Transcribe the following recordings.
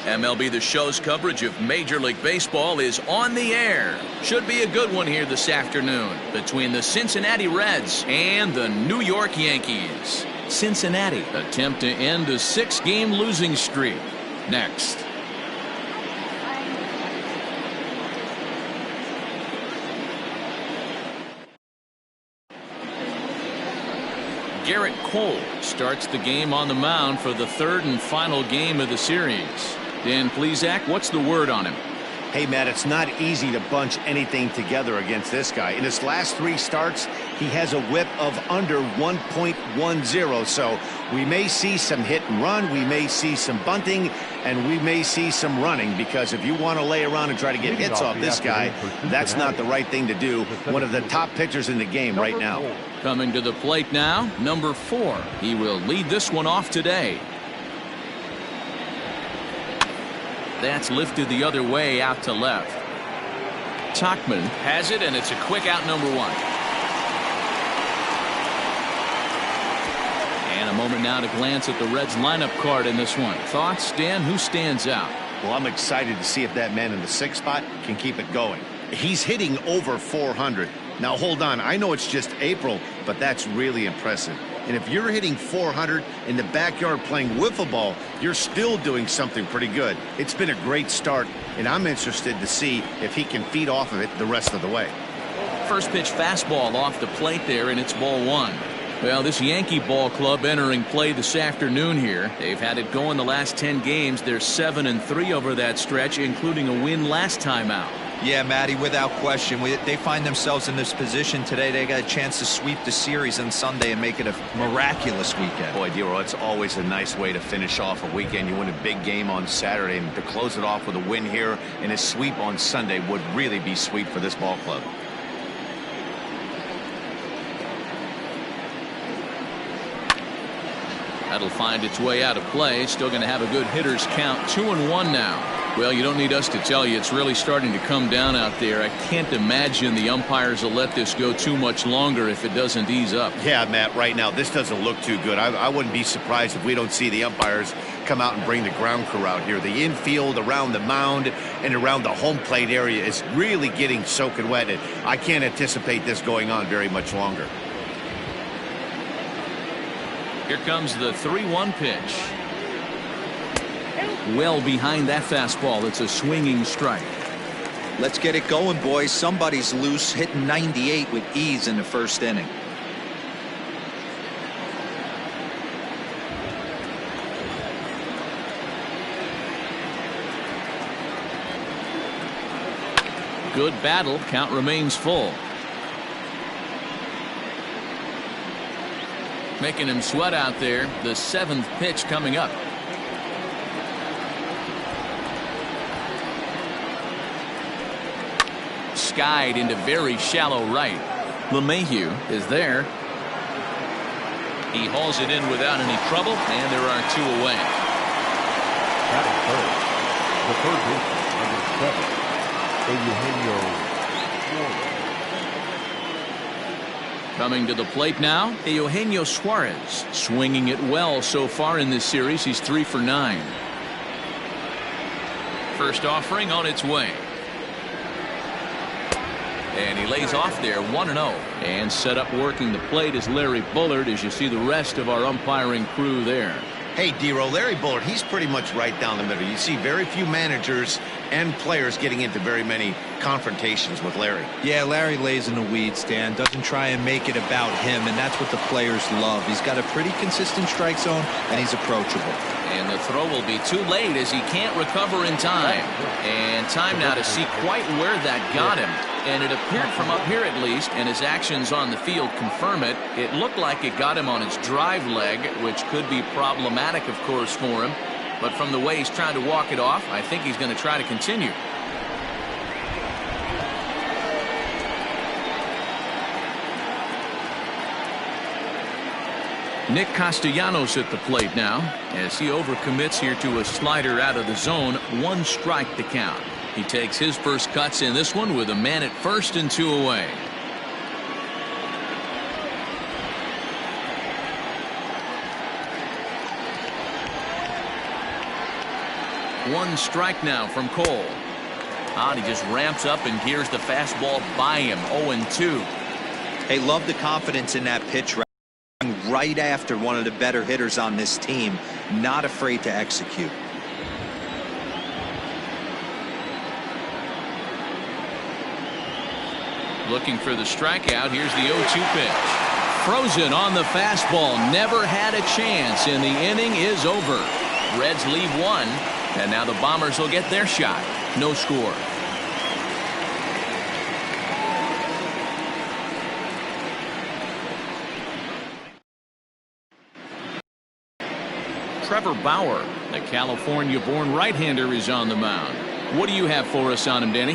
MLB The Show's coverage of Major League Baseball is on the air. Should be a good one here this afternoon between the Cincinnati Reds and the New York Yankees. Cincinnati attempt to end a 6-game losing streak. Next. Gerrit Cole starts the game on the mound for the third and final game of the series. Dan Plesac, what's the word on him? Hey, Matt, it's not easy to bunch anything together against this guy. In his last 3 starts, he has a whip of under 1.10. So we may see some hit and run, we may see some bunting, and we may see some running, because if you want to lay around and try to get hits off this guy, that's not the right thing to do. One of the top pitchers in the game right now. Coming to the plate now, number 4. He will lead this one off today. That's lifted the other way out to left. Tachman has it, and it's a quick out, number 1. And a moment now to glance at the Reds lineup card in this one. Thoughts, Dan? Who stands out? Well, I'm excited to see if that man in the 6th spot can keep it going. He's hitting over 400. Now, hold on. I know it's just April, but that's really impressive. And if you're hitting 400 in the backyard playing wiffle ball, you're still doing something pretty good. It's been a great start, and I'm interested to see if he can feed off of it the rest of the way. First pitch fastball off the plate there, and it's ball 1. Well, this Yankee ball club entering play this afternoon here. They've had it going the last 10 games. They're 7-3 over that stretch, including a win last time out. Yeah, Matty, without question. They find themselves in this position today. They got a chance to sweep the series on Sunday and make it a miraculous weekend. Boy, Dero, it's always a nice way to finish off a weekend. You win a big game on Saturday, and to close it off with a win here and a sweep on Sunday would really be sweet for this ball club. That'll find its way out of play. Still going to have a good hitter's count. 2-1 now. Well, you don't need us to tell you, it's really starting to come down out there. I can't imagine the umpires will let this go too much longer if it doesn't ease up. Yeah, Matt, right now this doesn't look too good. I wouldn't be surprised if we don't see the umpires come out and bring the ground crew out here. The infield around the mound and around the home plate area is really getting soaking wet, and I can't anticipate this going on very much longer. Here comes the 3-1 pitch. Well behind that fastball. It's a swinging strike. Let's get it going, boys. Somebody's loose, hitting 98 with ease in the first inning. Good battle. Count remains full. Making him sweat out there. The 7th pitch coming up. Skied into very shallow right. LeMahieu is there. He hauls it in without any trouble, and there are 2 away. Batting third, number 7, Coming to the plate now, Eugenio Suarez. Swinging it well so far in this series. He's 3 for 9. First offering on its way. And he lays off there, 1-0. And set up working the plate is Larry Bullard, as you see the rest of our umpiring crew there. Hey, Dero, Larry Bullard, he's pretty much right down the middle. You see very few managers and players getting into very many confrontations with Larry. Yeah, Larry lays in the weeds, Dan. Doesn't try and make it about him, and that's what the players love. He's got a pretty consistent strike zone, and he's approachable. And the throw will be too late as he can't recover in time. And time now to see quite where that got him. And it appeared from up here at least, and his actions on the field confirm it. It looked like it got him on his drive leg, which could be problematic, of course, for him. But from the way he's trying to walk it off, I think he's going to try to continue. Nick Castellanos at the plate now as he overcommits here to a slider out of the zone. 1 strike to count. He takes his first cuts in this one with a man at first and 2 away. One strike now from Cole. He just ramps up and gears the fastball by him. 0-2. Hey, love the confidence in that pitch right after one of the better hitters on this team. Not afraid to execute. Looking for the strikeout. Here's the 0-2 pitch. Frozen on the fastball. Never had a chance, and the inning is over. Reds leave one, and now the Bombers will get their shot. No score. Trevor Bauer, the California-born right-hander, is on the mound. What do you have for us on him, Danny?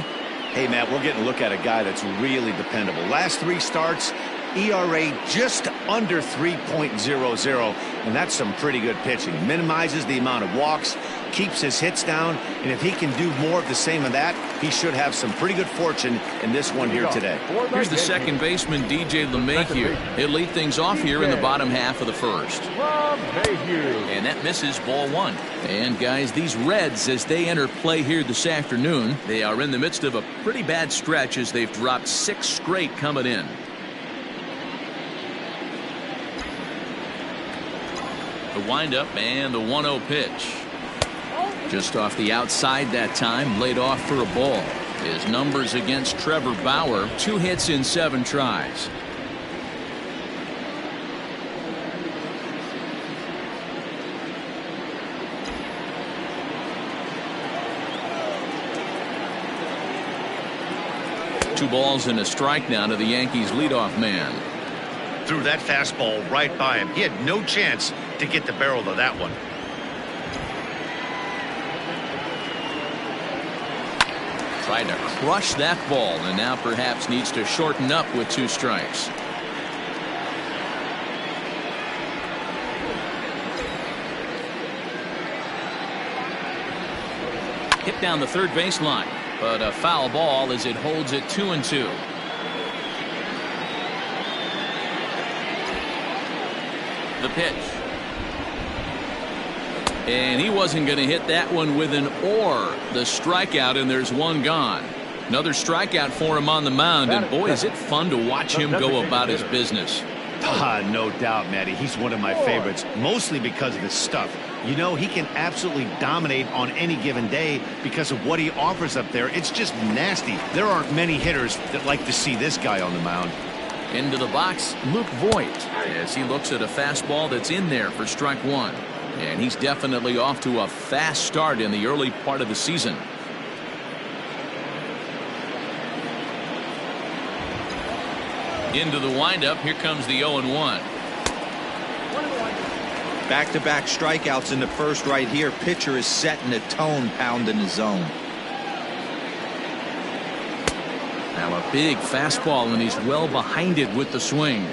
Hey, Matt, we're getting a look at a guy that's really dependable. Last 3 starts, ERA just under 3.00, and that's some pretty good pitching. Minimizes the amount of walks, keeps his hits down, and if he can do more of the same of that, he should have some pretty good fortune in this one here today. Here's the second baseman, DJ LeMahieu. He'll lead things off here in the bottom half of the first. And that misses, ball 1. And guys, these Reds, as they enter play here this afternoon, they are in the midst of a pretty bad stretch as they've dropped 6 straight coming in. The windup and the 1-0 pitch. Just off the outside that time, laid off for a ball. His numbers against Trevor Bauer, 2 hits in 7 tries. Two balls and a strike now to the Yankees leadoff man. Threw that fastball right by him. He had no chance to get the barrel of that one. Tried to crush that ball, and now perhaps needs to shorten up with 2 strikes. Hit down the third baseline, but a foul ball as it holds it 2-2. The pitch. And he wasn't going to hit that one with an or. The strikeout, and there's one gone. Another strikeout for him on the mound, and boy, is it fun to watch him go about his business. No doubt, Matty. He's one of my favorites, mostly because of his stuff. You know, he can absolutely dominate on any given day because of what he offers up there. It's just nasty. There aren't many hitters that like to see this guy on the mound. Into the box, Luke Voigt, as he looks at a fastball that's in there for strike 1. And he's definitely off to a fast start in the early part of the season. Into the windup. Here comes the 0-1. Back-to-back strikeouts in the first right here. Pitcher is setting the tone, pounding the zone. Now a big fastball, and he's well behind it with the swing.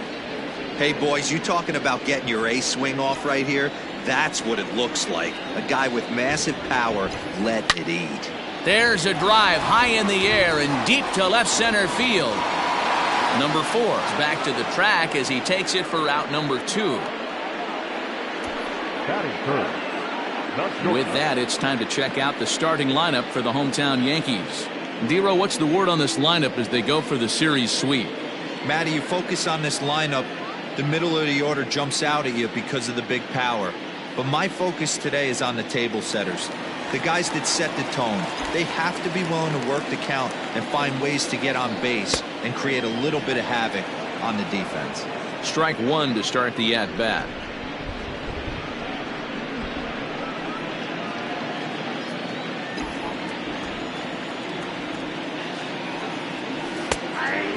Hey, boys, you talking about getting your A swing off right here? That's what it looks like. A guy with massive power, let it eat. There's a drive high in the air and deep to left center field. Number 4 is back to the track as he takes it for out number 2. With that, it's time to check out the starting lineup for the hometown Yankees. Dero, what's the word on this lineup as they go for the series sweep? Matty, you focus on this lineup, the middle of the order jumps out at you because of the big power. But my focus today is on the table setters. The guys that set the tone. They have to be willing to work the count and find ways to get on base and create a little bit of havoc on the defense. Strike 1 to start the at-bat.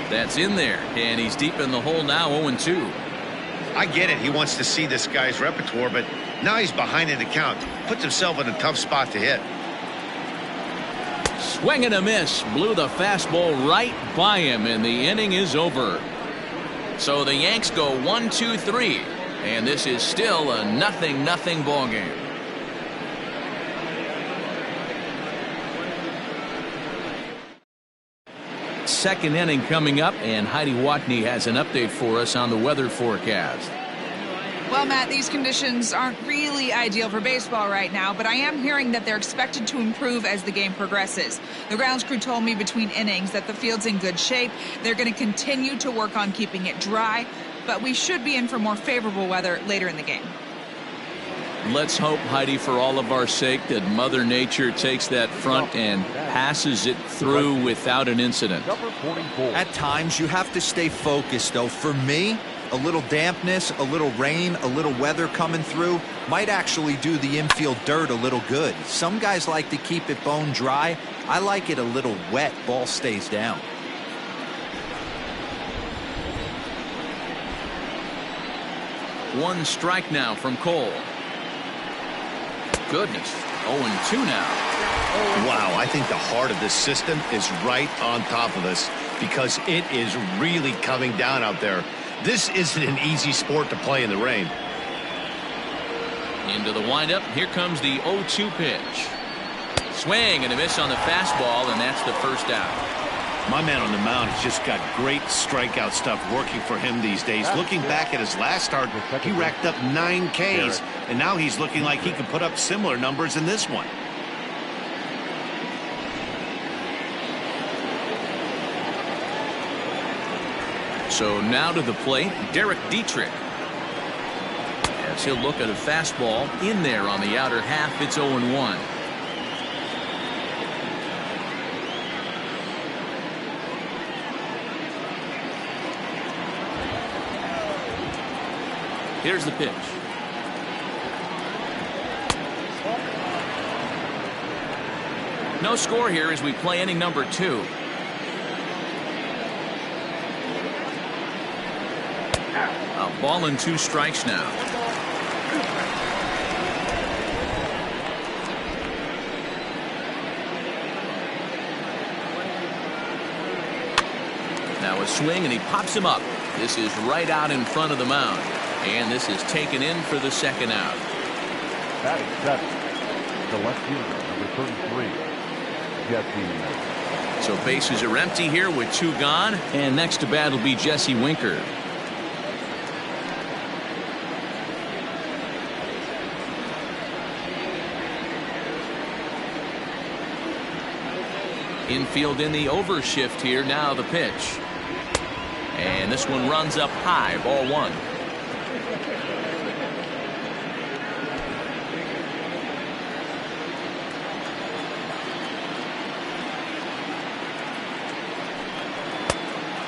That's in there, and he's deep in the hole now. 0-2. I get it. He wants to see this guy's repertoire, but now he's behind in the count. Puts himself in a tough spot to hit. Swing and a miss. Blew the fastball right by him, and the inning is over. So the Yanks go 1-2-3, and this is still a 0-0 ball game. Second inning coming up, and Heidi Watney has an update for us on the weather forecast. Well, Matt, these conditions aren't really ideal for baseball right now, but I am hearing that they're expected to improve as the game progresses. The grounds crew told me between innings that the field's in good shape. They're going to continue to work on keeping it dry, but we should be in for more favorable weather later in the game. Let's hope, Heidi, for all of our sake, that Mother Nature takes that front and passes it through without an incident. At times, you have to stay focused, though. For me, a little dampness, a little rain, a little weather coming through might actually do the infield dirt a little good. Some guys like to keep it bone dry. I like it a little wet. Ball stays down. One strike now from Cole. Goodness, 0-2 now. Wow, I think the heart of this system is right on top of us because it is really coming down out there. This isn't an easy sport to play in the rain. Into the windup. Here comes the 0-2 pitch. Swing and a miss on the fastball, and that's the first out. My man on the mound has just got great strikeout stuff working for him these days. Looking back at his last start, he racked up 9 Ks, and now he's looking like he can put up similar numbers in this one. So now to the plate, Derek Dietrich. As he'll look at a fastball in there on the outer half, it's 0-1. Here's the pitch. No score here as we play inning number 2. A ball and 2 strikes now. Now a swing and he pops him up. This is right out in front of the mound. And this is taken in for the second out. Batting 7, the left fielder, number 33, Jesse. So bases are empty here with 2 gone. And next to bat will be Jesse Winker. Infield in the overshift here. Now the pitch. And this one runs up high. Ball 1.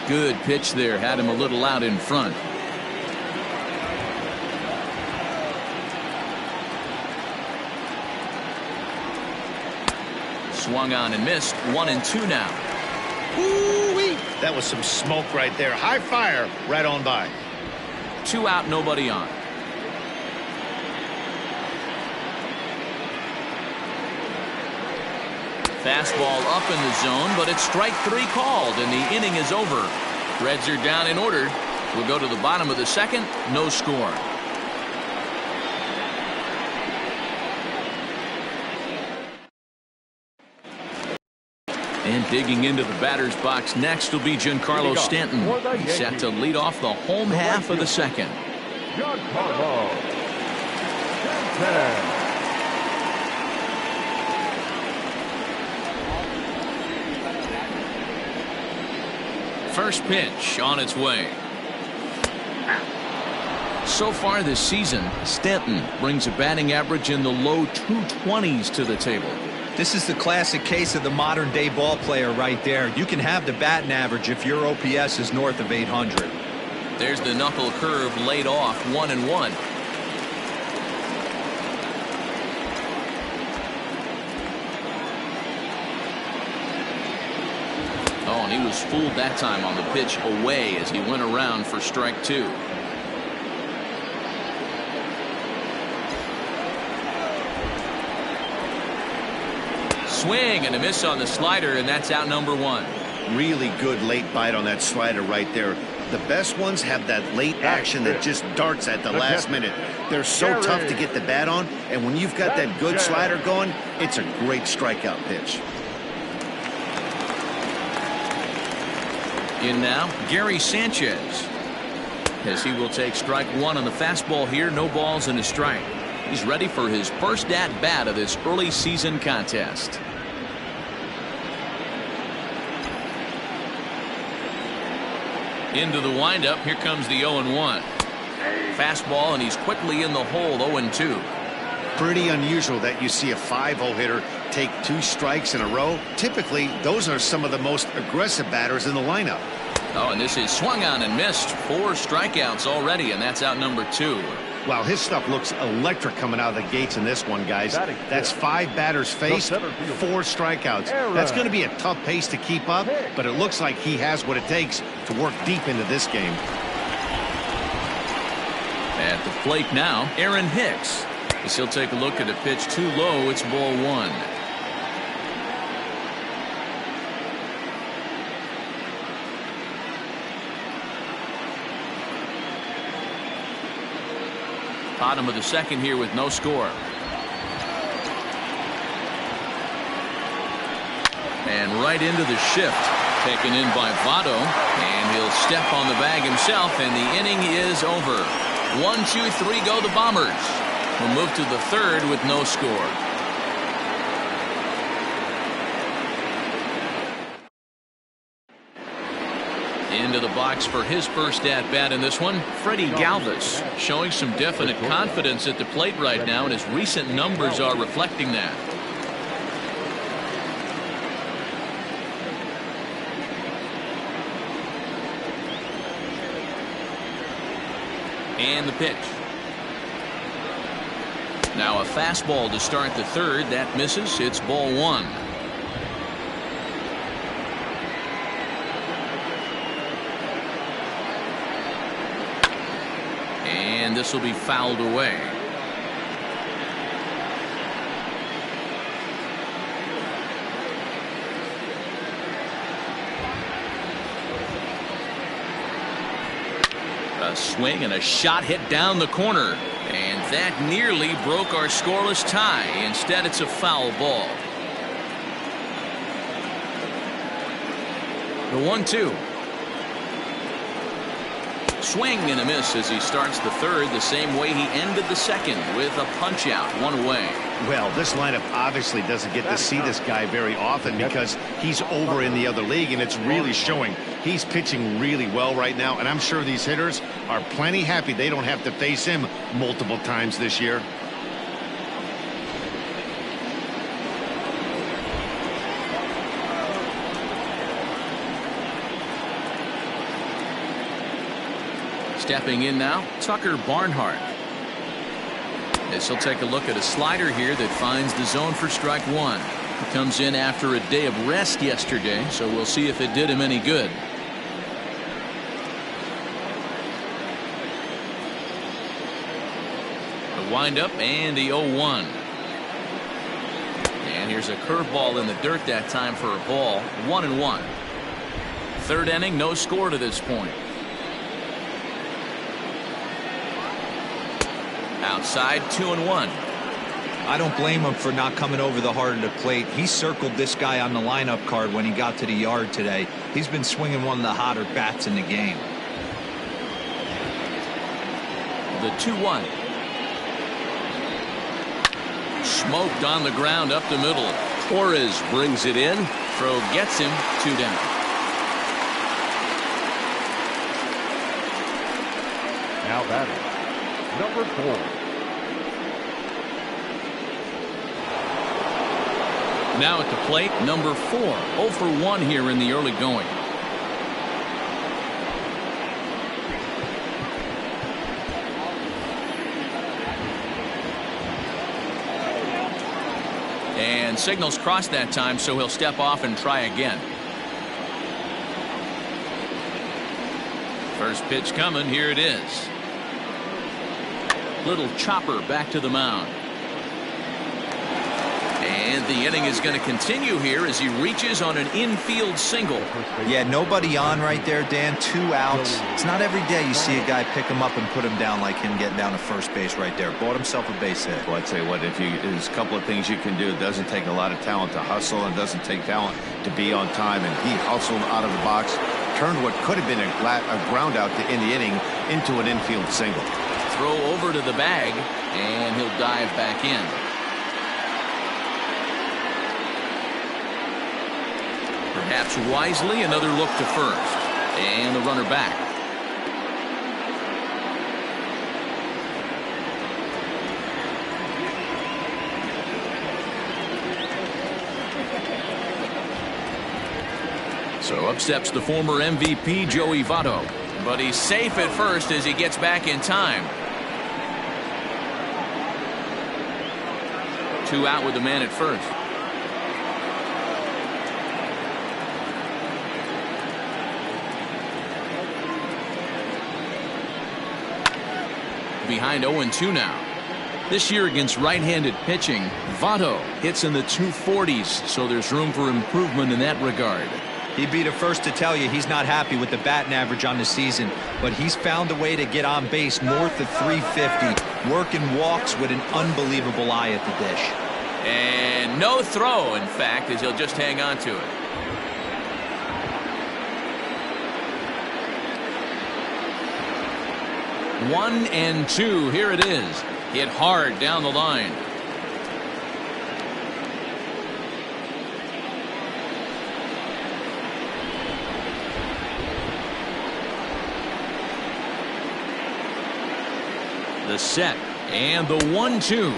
Good pitch there. Had him a little out in front. Swung on and missed. 1-2 now. Woo-wee. That was some smoke right there. High fire right on by. 2 out, nobody on. Fastball up in the zone, but it's strike 3 called, and the inning is over. Reds are down in order. We'll go to the bottom of the second. No score. And digging into the batter's box next will be Giancarlo Stanton. He's set to lead off the home half of the second. Giancarlo Stanton. First pitch on its way. So far this season, Stanton brings a batting average in the low 220s to the table. This is the classic case of the modern day ball player right there. You can have the batting average if your OPS is north of 800. There's the knuckle curve laid off. 1-1. Oh, and he was fooled that time on the pitch away as he went around for strike 2. Swing and a miss on the slider, and that's out number 1. Really good late bite on that slider right there. The best ones have that late action that just darts at the last minute. They're so tough to get the bat on, and when you've got that good slider going, it's a great strikeout pitch. In now, Gary Sanchez. as he will take strike one on the fastball here. No balls and a strike. He's ready for his first at-bat of this early season contest. Into the windup. Here comes the 0-1. Fastball, and he's quickly in the hole. 0-2. Pretty unusual that you see a 5-0 hitter take 2 strikes in a row. Typically, those are some of the most aggressive batters in the lineup. Oh, and this is swung on and missed. 4 strikeouts already, and that's out number 2. Wow, his stuff looks electric coming out of the gates in this one, guys. That's 5 batters faced, 4 strikeouts. That's going to be a tough pace to keep up, but it looks like he has what it takes to work deep into this game. At the plate now, Aaron Hicks. As he'll take a look at a pitch too low. It's ball 1. Bottom of the second here with no score. And right into the shift. Taken in by Votto. And he'll step on the bag himself, and the inning is over. 1, 2, 3 go the Bombers. We'll move to the third with no score. Into the box for his first at-bat in this one, Freddie Galvis, showing some definite confidence at the plate right now, and his recent numbers are reflecting that. And the pitch. Now a fastball to start the third. That misses. It's ball 1. And this will be fouled away. A swing and a shot hit down the corner. And that nearly broke our scoreless tie. Instead, it's a foul ball. The 1-2. Swing and a miss as he starts the third the same way he ended the second, with a punch out, 1 away. Well, this lineup obviously doesn't get to see this guy very often because he's over in the other league, and it's really showing. He's pitching really well right now, and I'm sure these hitters are plenty happy they don't have to face him multiple times this year. Stepping in now, Tucker Barnhart. As he'll take a look at a slider here that finds the zone for strike 1. He comes in after a day of rest yesterday, so we'll see if it did him any good. The windup and the 0-1. And here's a curveball in the dirt that time for a ball. 1-1. Third inning, no score to this point. Outside, 2-1. I don't blame him for not coming over the heart of the plate. He circled this guy on the lineup card when he got to the yard today. He's been swinging one of the hotter bats in the game. The 2-1. Smoked on the ground up the middle. Torres brings it in. Throw gets him. 2 down. Now batting, number 4. Now at the plate, number 4. 0 for 1 here in the early going. And signals crossed that time, so he'll step off and try again. First pitch coming. Here it is. Little chopper back to the mound. And the inning is going to continue here as he reaches on an infield single. Yeah, nobody on right there, Dan. 2 outs. It's not every day you see a guy pick him up and put him down like him getting down to first base right there. Bought himself a base hit. Well, I'd say what, there's a couple of things you can do. It doesn't take a lot of talent to hustle, and it doesn't take talent to be on time. And he hustled out of the box, turned what could have been a ground out to end the inning into an infield single. Throw over to the bag, and he'll dive back in. Perhaps wisely, another look to first. And the runner back. So up steps the former MVP, Joey Votto. But he's safe at first as he gets back in time. 2 out with the man at first. Behind 0-2 now. This year against right-handed pitching, Votto hits in the 240s, so there's room for improvement in that regard. He'd be the first to tell you he's not happy with the batting average on the season, but he's found a way to get on base north of 350, working walks with an unbelievable eye at the dish. And no throw, in fact, as he'll just hang on to it. One and two. Here it is. Hit hard down the line. The set and the 1-2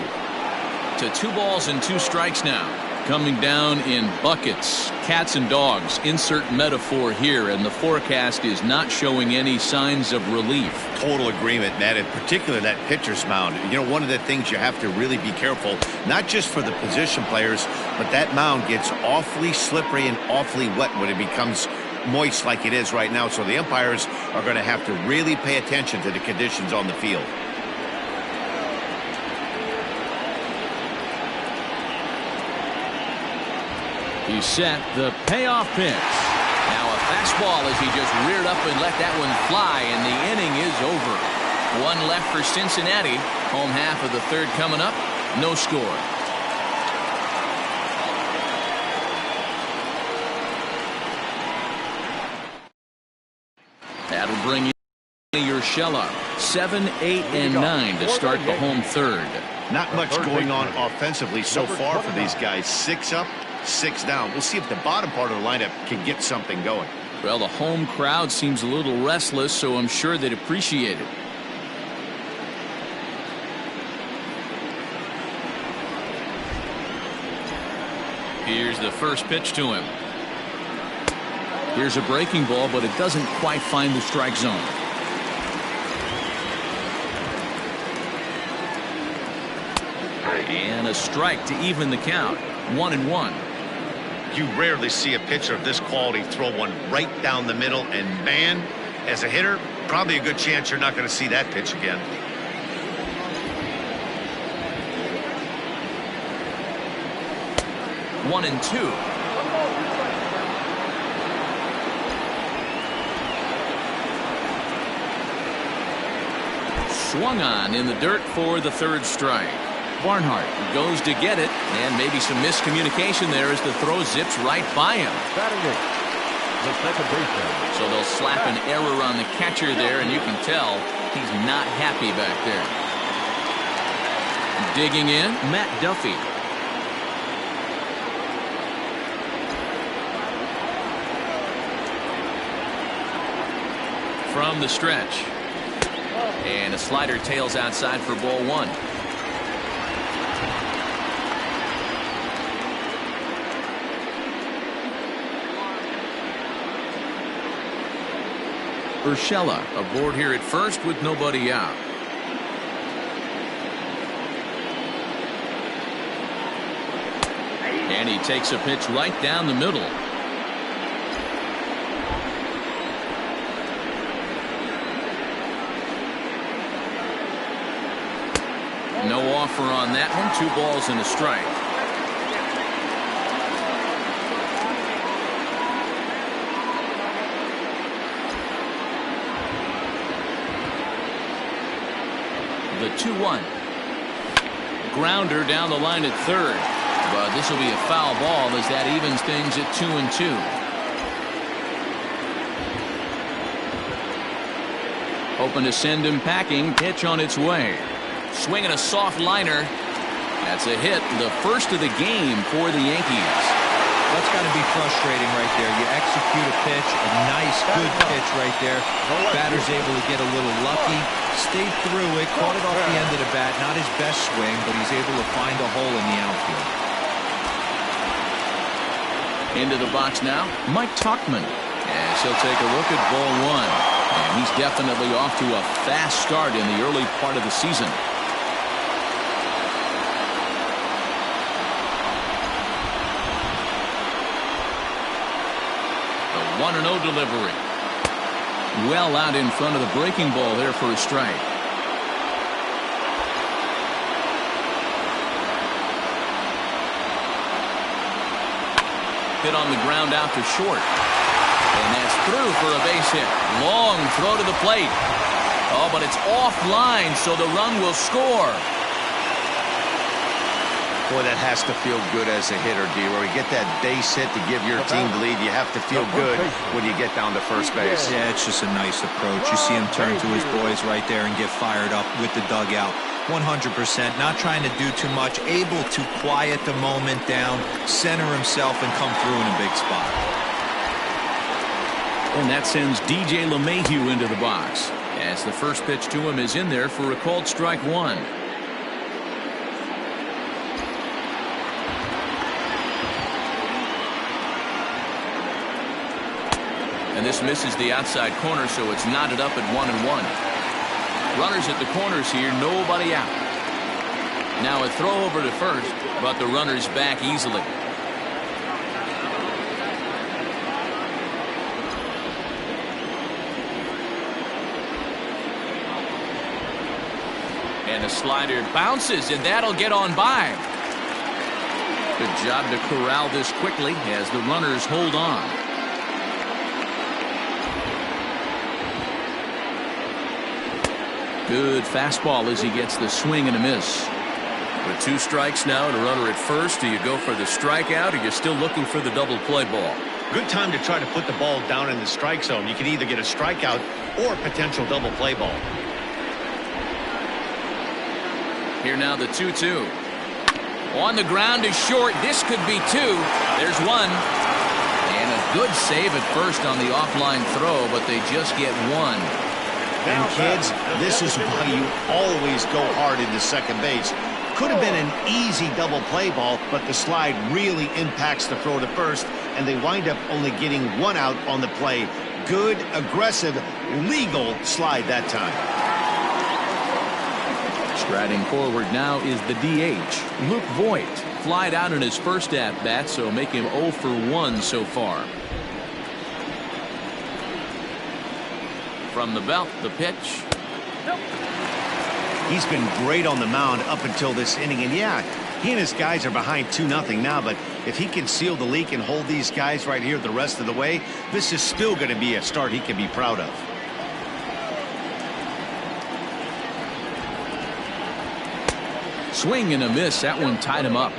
to 2 balls and 2 strikes now. Coming down in buckets, cats and dogs, insert metaphor here, and the forecast is not showing any signs of relief. Total agreement, Matt. In particular, that pitcher's mound. You know, one of the things you have to really be careful, not just for the position players, but that mound gets awfully slippery and awfully wet when it becomes moist like it is right now. So the umpires are going to have to really pay attention to the conditions on the field. He's set the payoff pitch. Now a fastball as he just reared up and let that one fly, and the inning is over. 1 left for Cincinnati. Home half of the 3rd coming up. No score. That'll bring in Urshela. 7, 8, and 9 to start the home 3rd. Not much going on offensively so far for these guys. 6 up, 6 down. We'll see if the bottom part of the lineup can get something going. Well, the home crowd seems a little restless, so I'm sure they'd appreciate it. Here's the first pitch to him. Here's a breaking ball, but it doesn't quite find the strike zone. And a strike to even the count. 1-1. You rarely see a pitcher of this quality throw one right down the middle, and man, as a hitter, probably a good chance you're not going to see that pitch again. One and two. Swung on in the dirt for the 3rd strike. Barnhart goes to get it, and maybe some miscommunication there as the throw zips right by him. The second baseman. So they'll slap an error on the catcher there, and you can tell he's not happy back there. Digging in, Matt Duffy. From the stretch. And a slider tails outside for ball 1. Urshela aboard here at first with nobody out. And he takes a pitch right down the middle. No offer on that one. 2 balls and a strike. The 2-1. Grounder down the line at 3rd. But this will be a foul ball as that evens things at 2-2. Hoping to send him packing. Pitch on its way. Swinging a soft liner. That's a hit. The first of the game for the Yankees. That's got to be frustrating right there. You execute a pitch, a nice, good pitch right there. Batter's able to get a little lucky. Stayed through it. Caught it off the end of the bat. Not his best swing, but he's able to find a hole in the outfield. Into the box now, Mike Tauchman. As he'll take a look at ball one. And he's definitely off to a fast start in the early part of the season. The 1-0 delivery. Well out in front of the breaking ball there for a strike. Hit on the ground out to short. And that's through for a base hit. Long throw to the plate. Oh, but it's offline, so the run will score. Boy, that has to feel good as a hitter, D. Where you get that base hit to give your team the lead, you have to feel good when you get down to first base. Yeah, it's just a nice approach. You see him turn to his boys right there and get fired up with the dugout. 100%, not trying to do too much, able to quiet the moment down, center himself, and come through in a big spot. And that sends DJ LeMahieu into the box, as the first pitch to him is in there for a called strike one. And this misses the outside corner, so it's knotted up at 1-1. Runners at the corners here, nobody out. Now a throw over to first, but the runner's back easily. And a slider bounces, and that'll get on by. Good job to corral this quickly as the runners hold on. Good fastball as he gets the swing and a miss. With 2 strikes now and a runner at first, do you go for the strikeout or you're still looking for the double play ball? Good time to try to put the ball down in the strike zone. You can either get a strikeout or potential double play ball. Here now the 2-2. On the ground is short. This could be 2. There's 1. And a good save at first on the offline throw, but they just get 1. And kids, this is why you always go hard into second base. Could have been an easy double play ball, but the slide really impacts the throw to first, and they wind up only getting 1 out on the play. Good, aggressive, legal slide that time. Striding forward now is the DH, Luke Voigt. Flied out in his first at-bat, so make him 0 for 1 so far. From the belt, the pitch. He's been great on the mound up until this inning, and yeah, he and his guys are behind 2-0 now, but if he can seal the leak and hold these guys right here the rest of the way, this is still going to be a start he can be proud of. Swing and a miss. That one tied him up.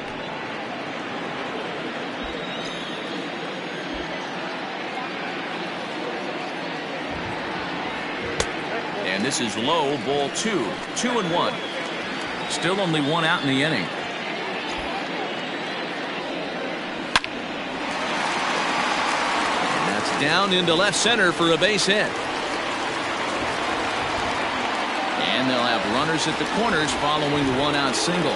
And this is low, ball 2. 2-1. Still only 1 out in the inning. And that's down into left center for a base hit. And they'll have runners at the corners following the 1-out single.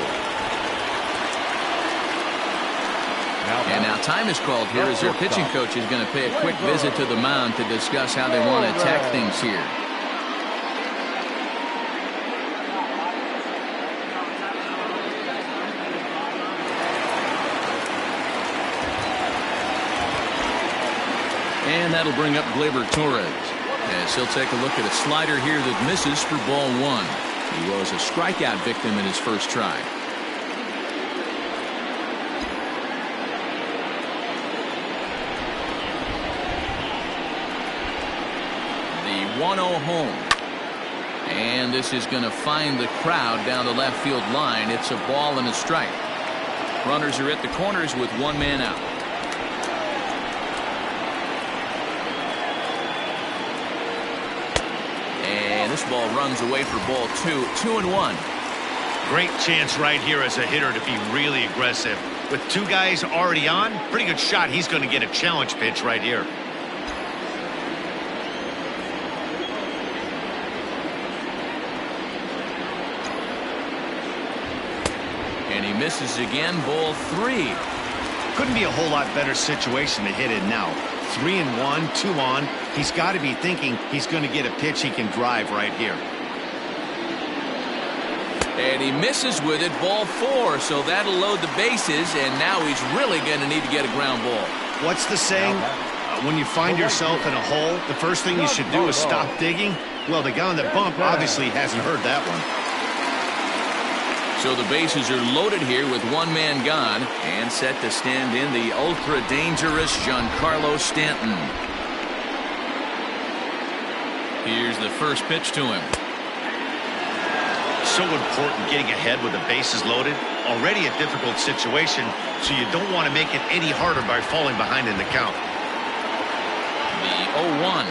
And now time is called here as their pitching coach is going to pay a quick visit to the mound to discuss how they want to attack things here. And that'll bring up Gleyber Torres, as he'll take a look at a slider here that misses for ball 1. He was a strikeout victim in his first try. The 1-0 home. And this is going to find the crowd down the left field line. It's a ball and a strike. Runners are at the corners with 1 man out. ball runs away for ball 2. 2-1. Great chance right here as a hitter to be really aggressive. With two guys already on, pretty good shot. He's going to get a challenge pitch right here. And he misses again. Ball 3. Couldn't be a whole lot better situation to hit in now. 3-1, 2 on. He's got to be thinking he's going to get a pitch he can drive right here. And he misses with it. Ball 4. So that'll load the bases. And now he's really going to need to get a ground ball. What's the saying? When you find yourself in a hole, the first thing you should do is stop digging. Well, the guy on the bump obviously hasn't heard that one. So the bases are loaded here with one man gone and set to stand in the ultra-dangerous Giancarlo Stanton. Here's the first pitch to him. So important getting ahead with the bases loaded. Already a difficult situation, so you don't want to make it any harder by falling behind in the count. The 0-1.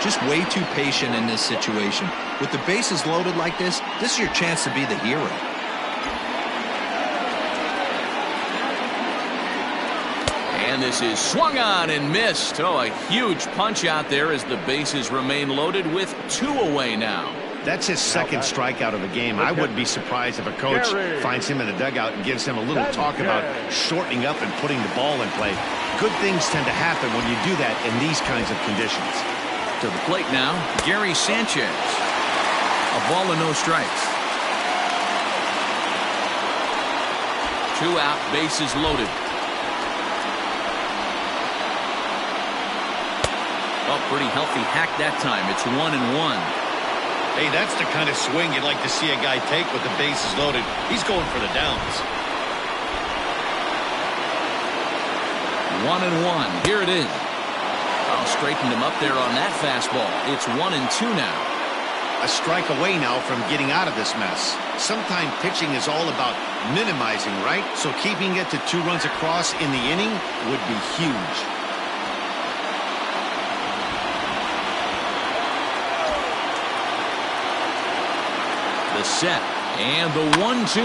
Just way too patient in this situation. With the bases loaded like this is your chance to be the hero. And this is swung on and missed. Oh, a huge punch out there as the bases remain loaded with 2 away now. That's his second strikeout of the game. I wouldn't be surprised if a coach finds him in the dugout and gives him a little talk about shortening up and putting the ball in play. Good things tend to happen when you do that in these kinds of conditions. To the plate now, Gary Sanchez. A ball and no strikes. 2 out, bases loaded. Oh, pretty healthy hack that time. It's 1-1. Hey, that's the kind of swing you'd like to see a guy take with the bases loaded. He's going for the downs. 1-1. Here it is. I'll straighten him up there on that fastball. It's 1-2 now. A strike away now from getting out of this mess. Sometimes pitching is all about minimizing, right? So keeping it to 2 runs across in the inning would be huge. The set and the 1-2.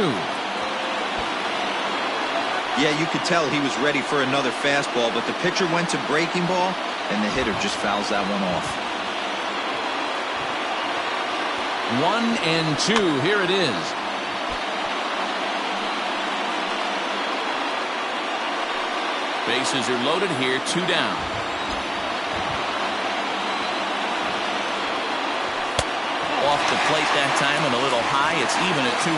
Yeah, you could tell he was ready for another fastball, but the pitcher went to breaking ball, and the hitter just fouls that one off. 1-2. Here it is. Bases are loaded here. 2 down. Off the plate that time and a little high. It's even at 2-2.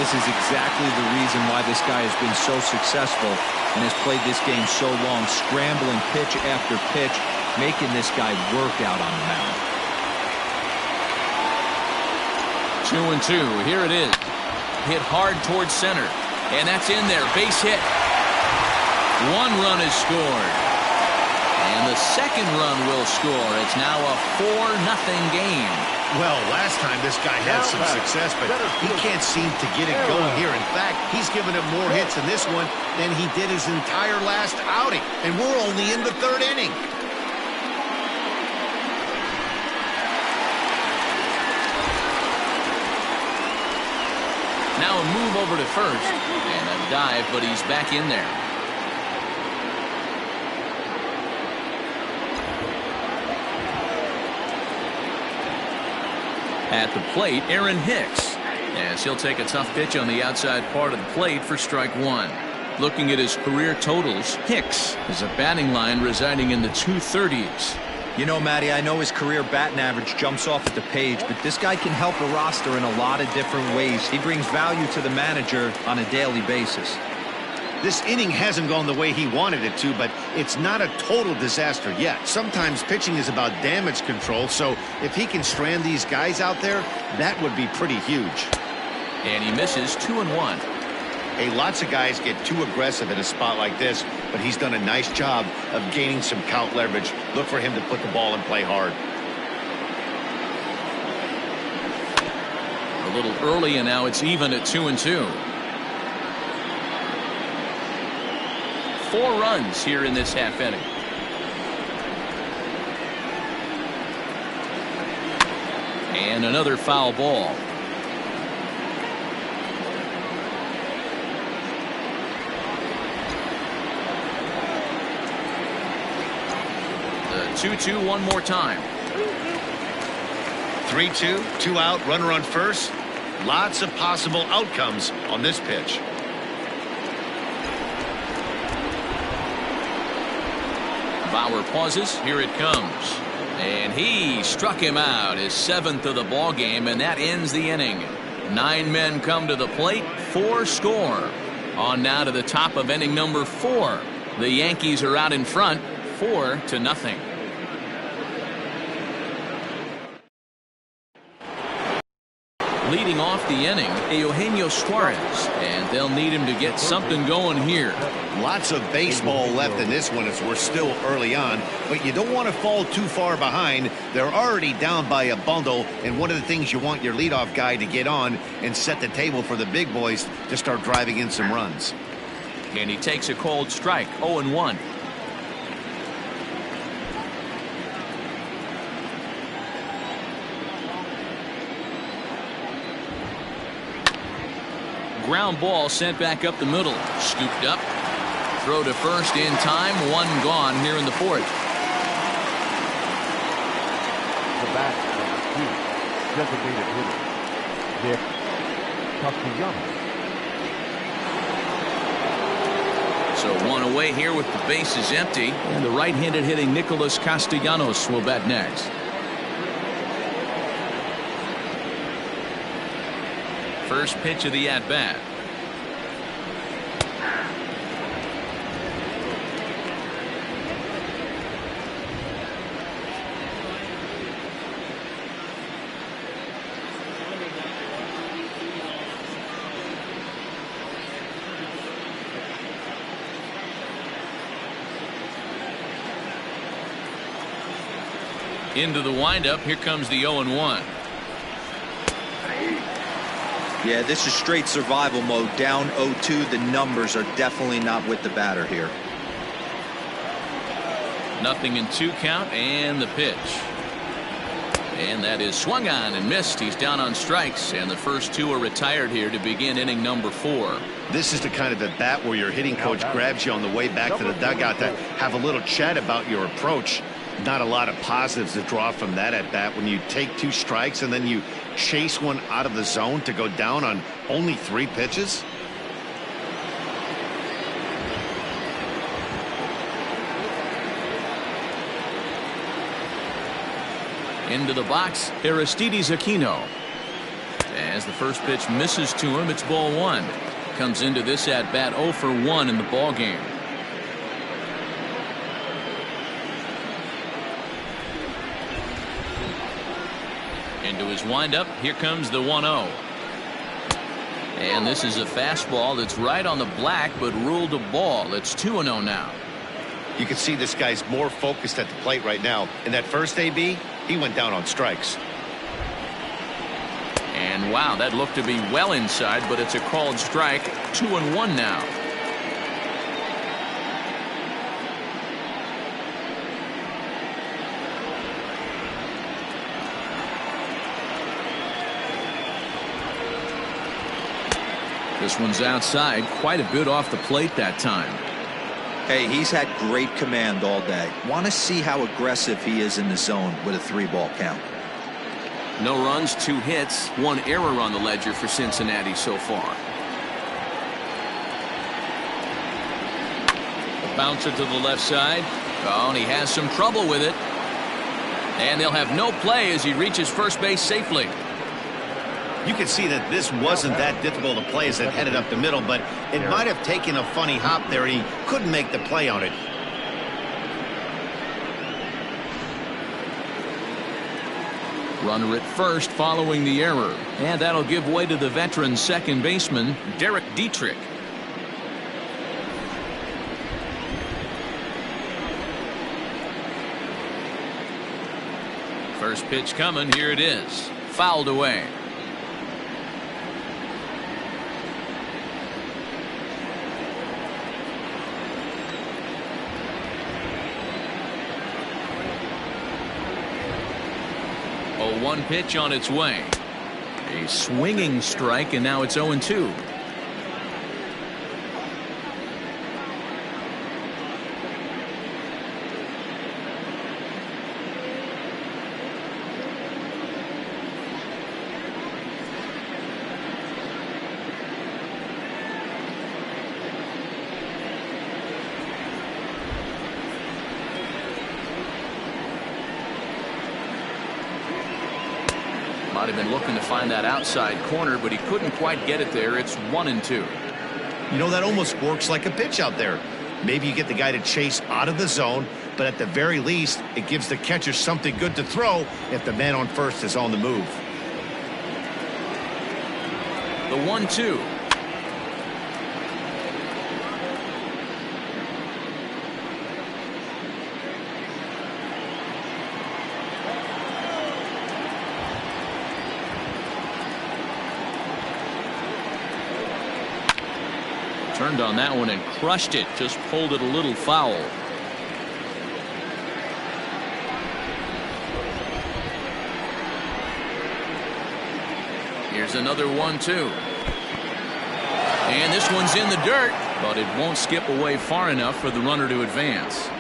This is exactly the reason why this guy has been so successful and has played this game so long, scrambling pitch after pitch, making this guy work out on the mound. 2-2. Here it is. Hit hard towards center. And that's in there. Base hit. 1 run is scored. And the second run will score. It's now a 4-0 game. Well, last time this guy had some success, but he can't seem to get it going here. In fact, he's given up more hits in this one than he did his entire last outing. And we're only in the 3rd inning. Now a move over to first. And a dive, but he's back in there. At the plate, Aaron Hicks. As he'll take a tough pitch on the outside part of the plate for strike 1. Looking at his career totals, Hicks is a batting line residing in the 230s. You know, Matty, I know his career batting average jumps off at the page, but this guy can help a roster in a lot of different ways. He brings value to the manager on a daily basis. This inning hasn't gone the way he wanted it to, but it's not a total disaster yet. Sometimes pitching is about damage control, so if he can strand these guys out there, that would be pretty huge. And he misses 2-1. Hey, lots of guys get too aggressive in a spot like this, but he's done a nice job of gaining some count leverage. Look for him to put the ball and play hard. A little early, and now it's even at 2-2. 4 runs here in this half inning. And another foul ball. The 2-2 one more time. 3-2, 2 out, runner on first. Lots of possible outcomes on this pitch. Bauer pauses. Here it comes. And he struck him out, his 7th of the ball game, and that ends the inning. 9 men come to the plate, 4 score. On now to the top of inning number 4. The Yankees are out in front, 4-0. Leading off the inning, Eugenio Suarez, and they'll need him to get something going here. Lots of baseball left in this one as we're still early on, but you don't want to fall too far behind. They're already down by a bundle, and one of the things you want your leadoff guy to get on and set the table for the big boys to start driving in some runs. And he takes a cold strike, 0-1. Ground ball sent back up the middle. Scooped up. Throw to first in time. 1 gone here in the 4th. The bat, designated hitter, Nick Castellanos. So 1 away here with the bases empty. And the right-handed hitting Nicholas Castellanos will bat next. First pitch of the at-bat. Into the windup. Here comes the 0-1. Yeah, this is straight survival mode. Down 0-2. The numbers are definitely not with the batter here. Nothing in 2 count, and the pitch. And that is swung on and missed. He's down on strikes, and the first 2 are retired here to begin inning number 4. This is the kind of at bat where your hitting coach grabs you on the way back to the dugout to have a little chat about your approach. Not a lot of positives to draw from that at bat when you take 2 strikes and then you chase one out of the zone to go down on only 3 pitches. Into the box, Aristides Aquino. As the first pitch misses to him, it's ball 1. Comes into this at bat 0 for 1 in the ball game. Into his windup. Here comes the 1-0. And this is a fastball that's right on the black, but ruled a ball. It's 2-0 now. You can see this guy's more focused at the plate right now. In that first AB, he went down on strikes. And wow, that looked to be well inside, but it's a called strike. 2-1 now. This one's outside, quite a bit off the plate that time. Hey, he's had great command all day. Want to see how aggressive he is in the zone with a 3-ball count. No runs, 2 hits, 1 error on the ledger for Cincinnati so far. A bouncer to the left side. Oh, and he has some trouble with it. And they'll have no play as he reaches first base safely. You can see that this wasn't that difficult a play as it headed up the middle, but it might have taken a funny hop there, and he couldn't make the play on it. Runner at first following the error, and that'll give way to the veteran second baseman, Derek Dietrich. First pitch coming. Here it is. Fouled away. The one pitch on its way. A swinging strike, and now it's 0-2. Might have been looking to find that outside corner, but he couldn't quite get it there. It's 1-2. You know, that almost works like a pitch out there. Maybe you get the guy to chase out of the zone, but at the very least, it gives the catcher something good to throw if the man on first is on the move. The 1-2. Turned on that one and crushed it. Just pulled it a little foul. Here's another 1-2. And this one's in the dirt, but it won't skip away far enough for the runner to advance.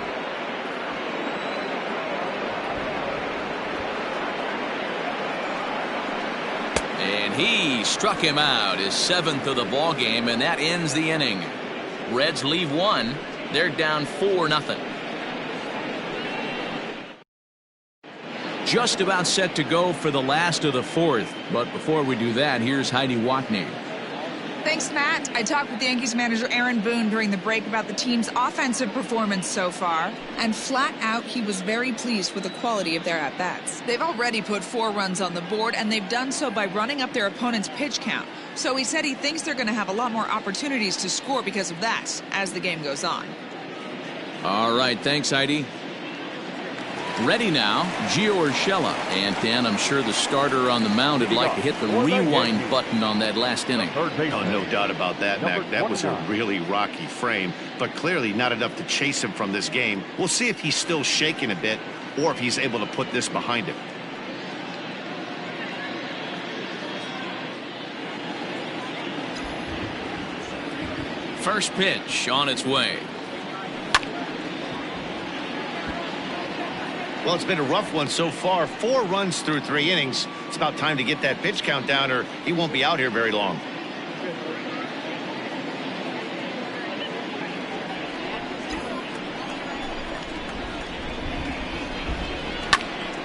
And he struck him out, his 7th of the ball game, and that ends the inning. Reds leave one. They're down 4-0. Just about set to go for the last of the 4th. But before we do that, here's Heidi Watney. Thanks, Matt. I talked with Yankees manager Aaron Boone during the break about the team's offensive performance so far, and flat out, he was very pleased with the quality of their at-bats. They've already put 4 runs on the board, and they've done so by running up their opponent's pitch count. So he said he thinks they're going to have a lot more opportunities to score because of that as the game goes on. All right, thanks, Heidi. Ready now, Gio Urshela. And Dan, I'm sure the starter on the mound would like to hit the rewind button on that last inning. Oh, no doubt about that, Mac. That was a really rocky frame, but clearly not enough to chase him from this game. We'll see if he's still shaking a bit or if he's able to put this behind him. First pitch on its way. Well, it's been a rough one so far. 4 runs through 3 innings. It's about time to get that pitch count down or he won't be out here very long.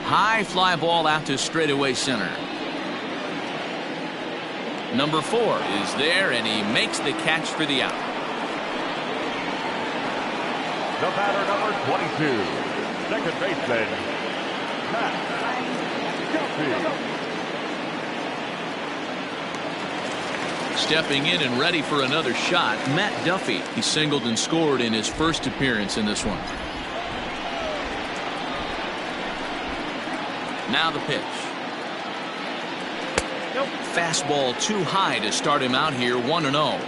High fly ball out to straightaway center. Number 4 is there, and he makes the catch for the out. The batter, number 22. Second baseman, Matt Duffy. Stepping in and ready for another shot, Matt Duffy. He singled and scored in his first appearance in this one. Now the pitch. Fastball too high to start him out here, 1-0.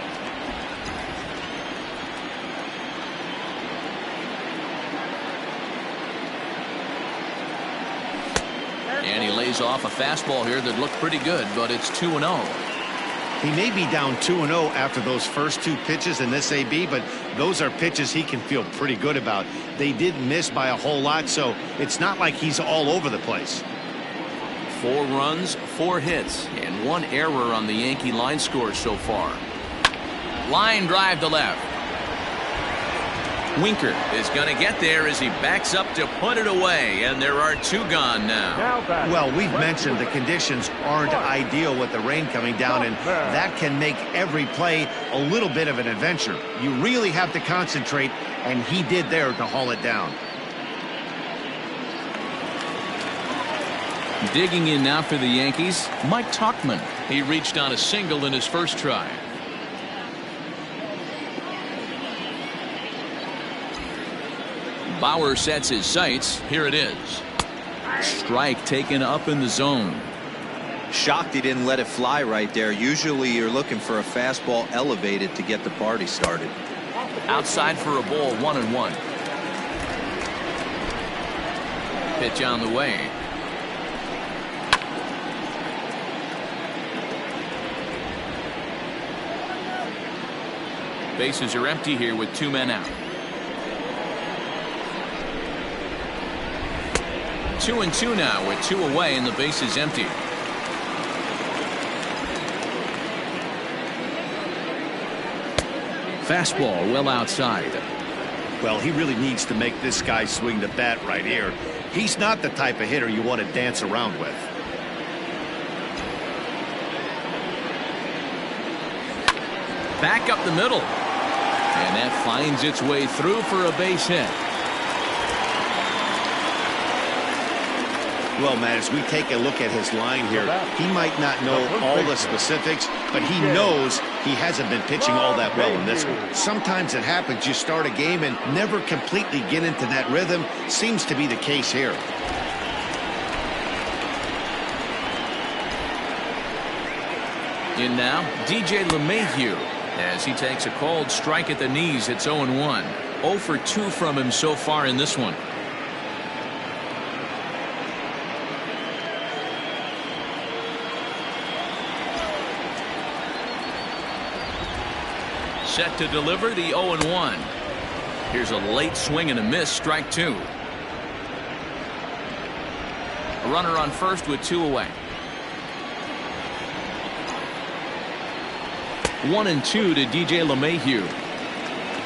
And he lays off a fastball here that looked pretty good, but it's 2-0. He may be down 2-0 after those first 2 pitches in this AB, but those are pitches he can feel pretty good about. They did miss by a whole lot, so it's not like he's all over the place. 4 runs, 4 hits, and 1 error on the Yankee line score so far. Line drive to left. Winker is going to get there as he backs up to put it away, and there are 2 gone now. Well, we've mentioned the conditions aren't ideal with the rain coming down, and that can make every play a little bit of an adventure. You really have to concentrate, and he did there to haul it down. Digging in now for the Yankees, Mike Tauchman. He reached on a single in his first try. Bauer sets his sights. Here it is. Strike taken up in the zone. Shocked he didn't let it fly right there. Usually you're looking for a fastball elevated to get the party started. Outside for a ball, 1-1. Pitch on the way. Bases are empty here with 2 men out. 2-2 now with 2 away and the base is empty. Fastball well outside. Well, he really needs to make this guy swing the bat right here. He's not the type of hitter you want to dance around with. Back up the middle. And that finds its way through for a base hit. Well, Matt, as we take a look at his line here, he might not know all the specifics, but he knows he hasn't been pitching all that well in this one. Sometimes it happens. You start a game and never completely get into that rhythm. Seems to be the case here. In now, DJ LeMahieu. As he takes a cold strike at the knees, it's 0-1. 0 for 2 from him so far in this one. Set to deliver the 0-1. Here's a late swing and a miss, strike 2. A runner on first with 2 away. 1-2 to DJ LeMahieu.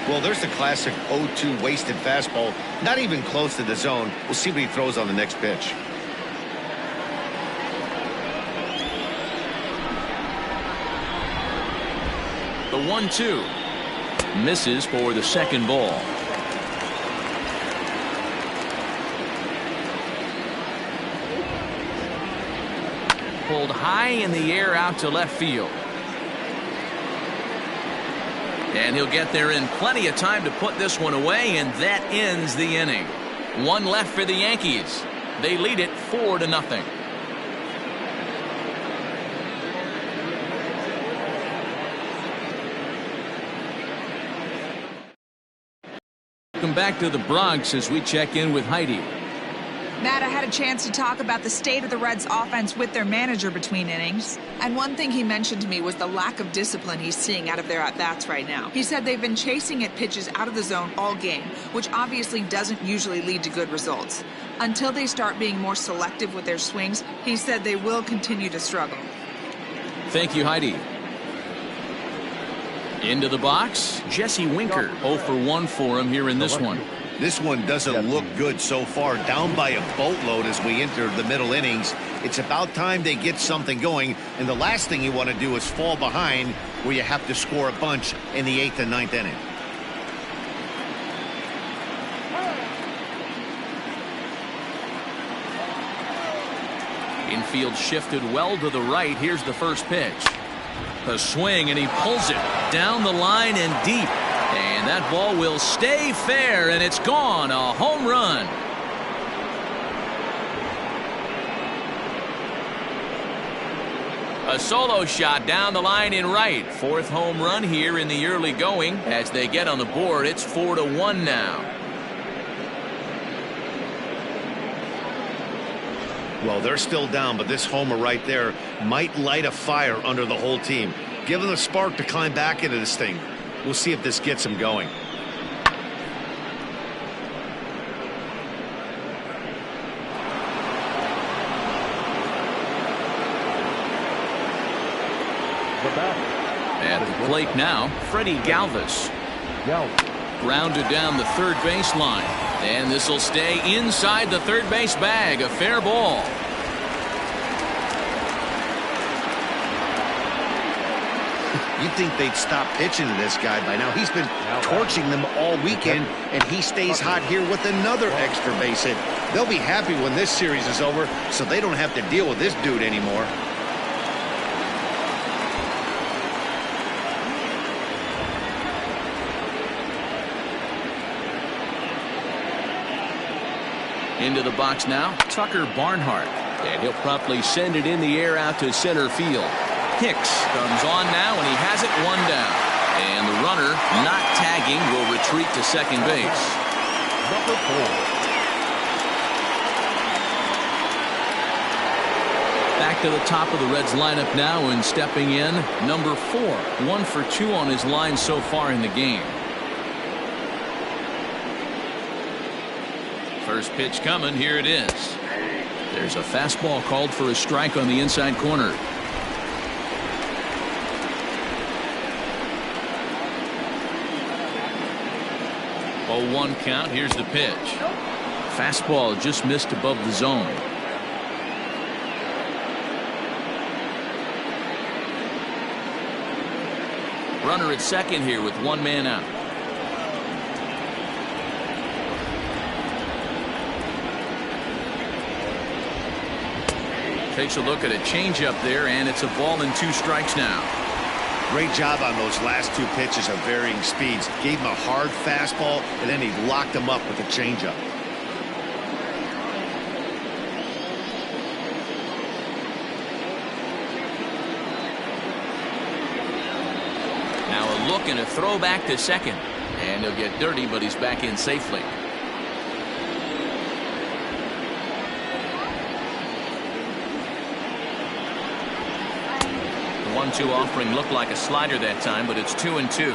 Well, there's the classic 0-2 wasted fastball. Not even close to the zone. We'll see what he throws on the next pitch. The 1-2 misses for the second ball. Pulled high in the air out to left field. And he'll get there in plenty of time to put this one away, and that ends the inning. 1 left for the Yankees. They lead it 4-0. Welcome back to the Bronx as we check in with Heidi. Matt, I had a chance to talk about the state of the Reds offense with their manager between innings. And one thing he mentioned to me was the lack of discipline he's seeing out of their at-bats right now. He said they've been chasing at pitches out of the zone all game, which obviously doesn't usually lead to good results. Until they start being more selective with their swings, he said they will continue to struggle. Thank you, Heidi. Into the box, Jesse Winker. 0 for 1 for him here in this one. This one doesn't look good so far. Down by a boatload as we enter the middle innings. It's about time they get something going. And the last thing you want to do is fall behind where you have to score a bunch in the 8th and 9th inning. Infield shifted well to the right. Here's the first pitch. A swing, and he pulls it down the line and deep. And that ball will stay fair, and it's gone. A home run. A solo shot down the line in right. 4th home run here in the early going. As they get on the board, it's 4-1 now. Well, they're still down, but this homer right there might light a fire under the whole team. Give them a spark to climb back into this thing. We'll see if this gets them going. At the plate now, Freddie Galvis. Grounded down the third baseline. And this will stay inside the third base bag. A fair ball. You'd think they'd stop pitching to this guy by now. He's been torching them all weekend, and he stays hot here with another extra base hit. They'll be happy when this series is over, so they don't have to deal with this dude anymore. Into the box now, Tucker Barnhart. And he'll promptly send it in the air out to center field. Hicks comes on now, and he has it 1 down. And the runner, not tagging, will retreat to second base. Number 4. Back to the top of the Reds lineup now, and stepping in, number 4. 1 for 2 on his line so far in the game. First pitch coming. Here it is. There's a fastball called for a strike on the inside corner. Oh, 1 count. Here's the pitch. Fastball just missed above the zone. Runner at second here with 1 man out. Takes a look at a changeup there, and it's a ball and 2 strikes now. Great job on those last 2 pitches of varying speeds. Gave him a hard fastball, and then he locked him up with a changeup. Now a look and a throw back to second. And he'll get dirty, but he's back in safely. The 1-2 offering looked like a slider that time, but it's 2-2.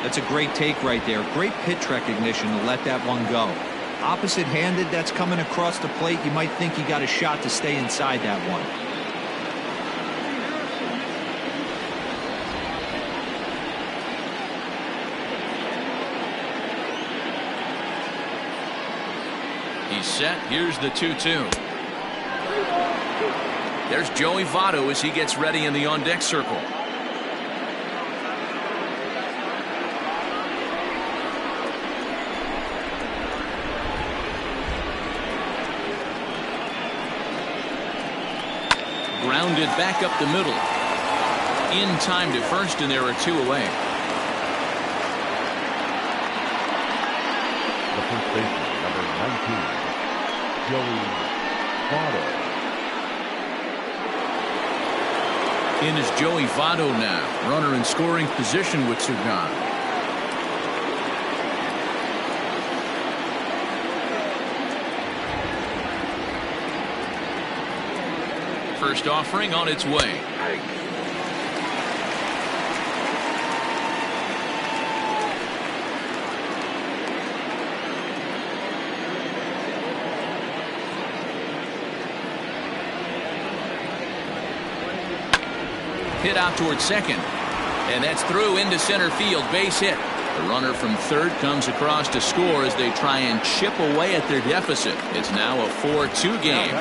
That's a great take right there. Great pitch recognition to let that one go. Opposite-handed, that's coming across the plate. You might think he got a shot to stay inside that one. He's set. Here's the 2-2. There's Joey Votto as he gets ready in the on-deck circle. Grounded back up the middle. In time to first, and there are 2 away. The first baseman, number 19, Joey Votto. In is Joey Votto now. Runner in scoring position with 2 gone. First offering on its way. Hit out towards second, and that's through into center field. Base hit. The runner from third comes across to score as they try and chip away at their deficit. It's now a 4-2 game.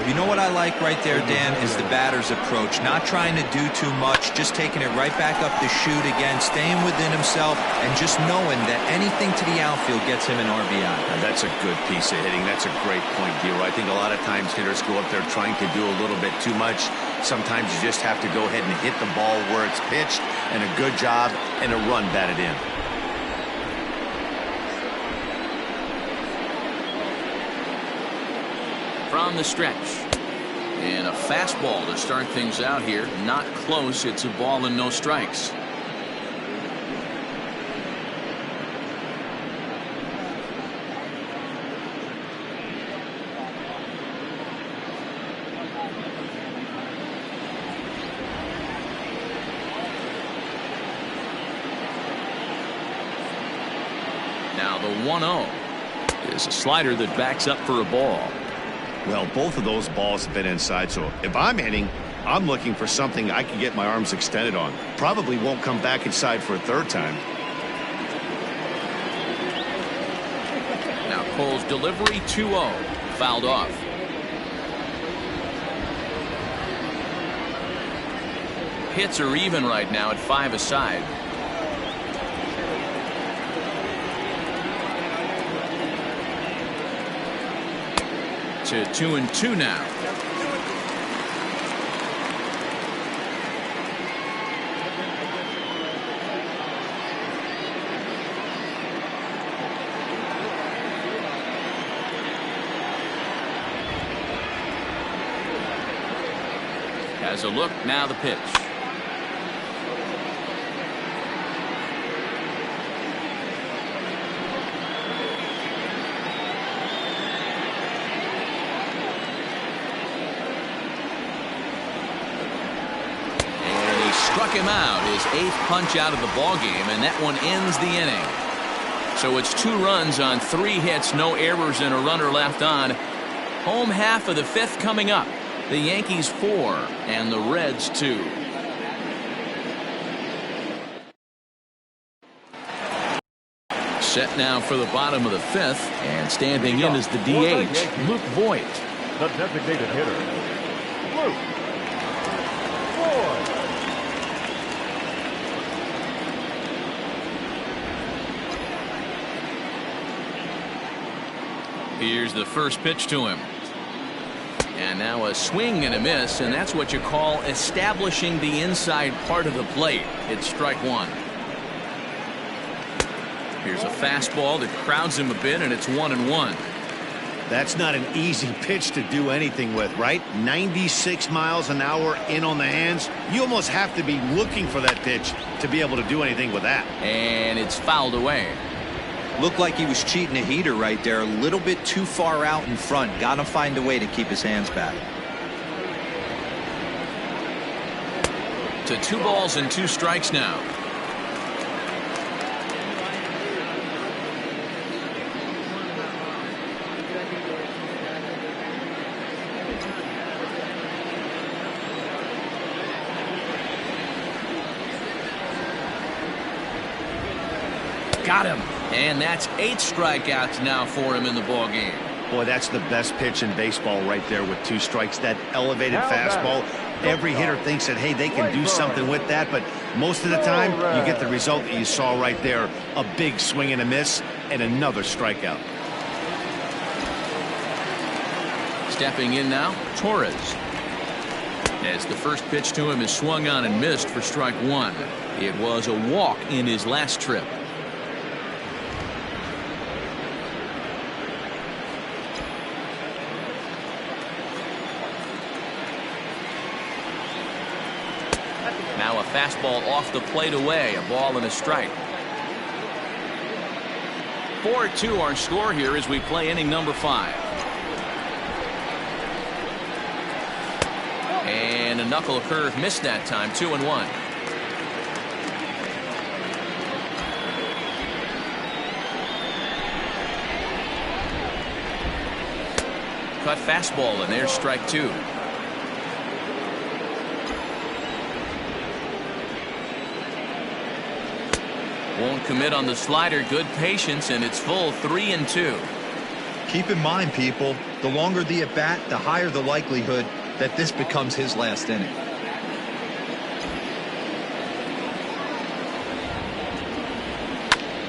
You know what I like right there, Dan, is the batter's approach. Not trying to do too much, just taking it right back up the chute again, staying within himself, and just knowing that anything to the outfield gets him an RBI. Now, that's a good piece of hitting. That's a great point, Deul. I think a lot of times hitters go up there trying to do a little bit too much. Sometimes you just have to go ahead and hit the ball where it's pitched, and a good job and a run batted in. From the stretch, and a fastball to start things out here. Not close. It's a ball and no strikes. Now the 1-0 is a slider that backs up for a ball. Well, both of those balls have been inside, so if I'm hitting, I'm looking for something I can get my arms extended on. Probably won't come back inside for a 3rd time. Now Cole's delivery, 2-0. Fouled off. Hits are even right now at 5 aside. To 2-2 now. Has a look, now the pitch. Struck him out, his 8th punch out of the ballgame, and that one ends the inning. So it's 2 runs on 3 hits, no errors, and a runner left on. Home half of the 5th coming up. The Yankees 4 and the Reds 2. Set now for the bottom of the 5th, and standing in is the DH, Luke Voigt. The designated hitter, Luke Voigt. Here's the first pitch to him. And now a swing and a miss, and that's what you call establishing the inside part of the plate. It's strike 1. Here's a fastball that crowds him a bit, and it's 1-1. That's not an easy pitch to do anything with, right? 96 miles an hour in on the hands. You almost have to be looking for that pitch to be able to do anything with that. And it's fouled away. Looked like he was cheating a heater right there. A little bit too far out in front. Got to find a way to keep his hands back. To 2 balls and 2 strikes now. Got him. And that's 8 strikeouts now for him in the ball game. Boy, that's the best pitch in baseball right there with 2 strikes. That elevated fastball. Every hitter thinks that, hey, they can do something with that, but most of the time you get the result that you saw right there. A big swing and a miss and another strikeout. Stepping in now, Torres. As the first pitch to him is swung on and missed for strike 1. It was a walk in his last trip. Now a fastball off the plate away, a ball and a strike. 4-2 our score here as we play inning number 5. And a knuckle curve missed that time, 2-1. Cut fastball, and there's strike 2. Won't commit on the slider. Good patience, and it's full 3-2. Keep in mind, people, the longer the at bat, the higher the likelihood that this becomes his last inning.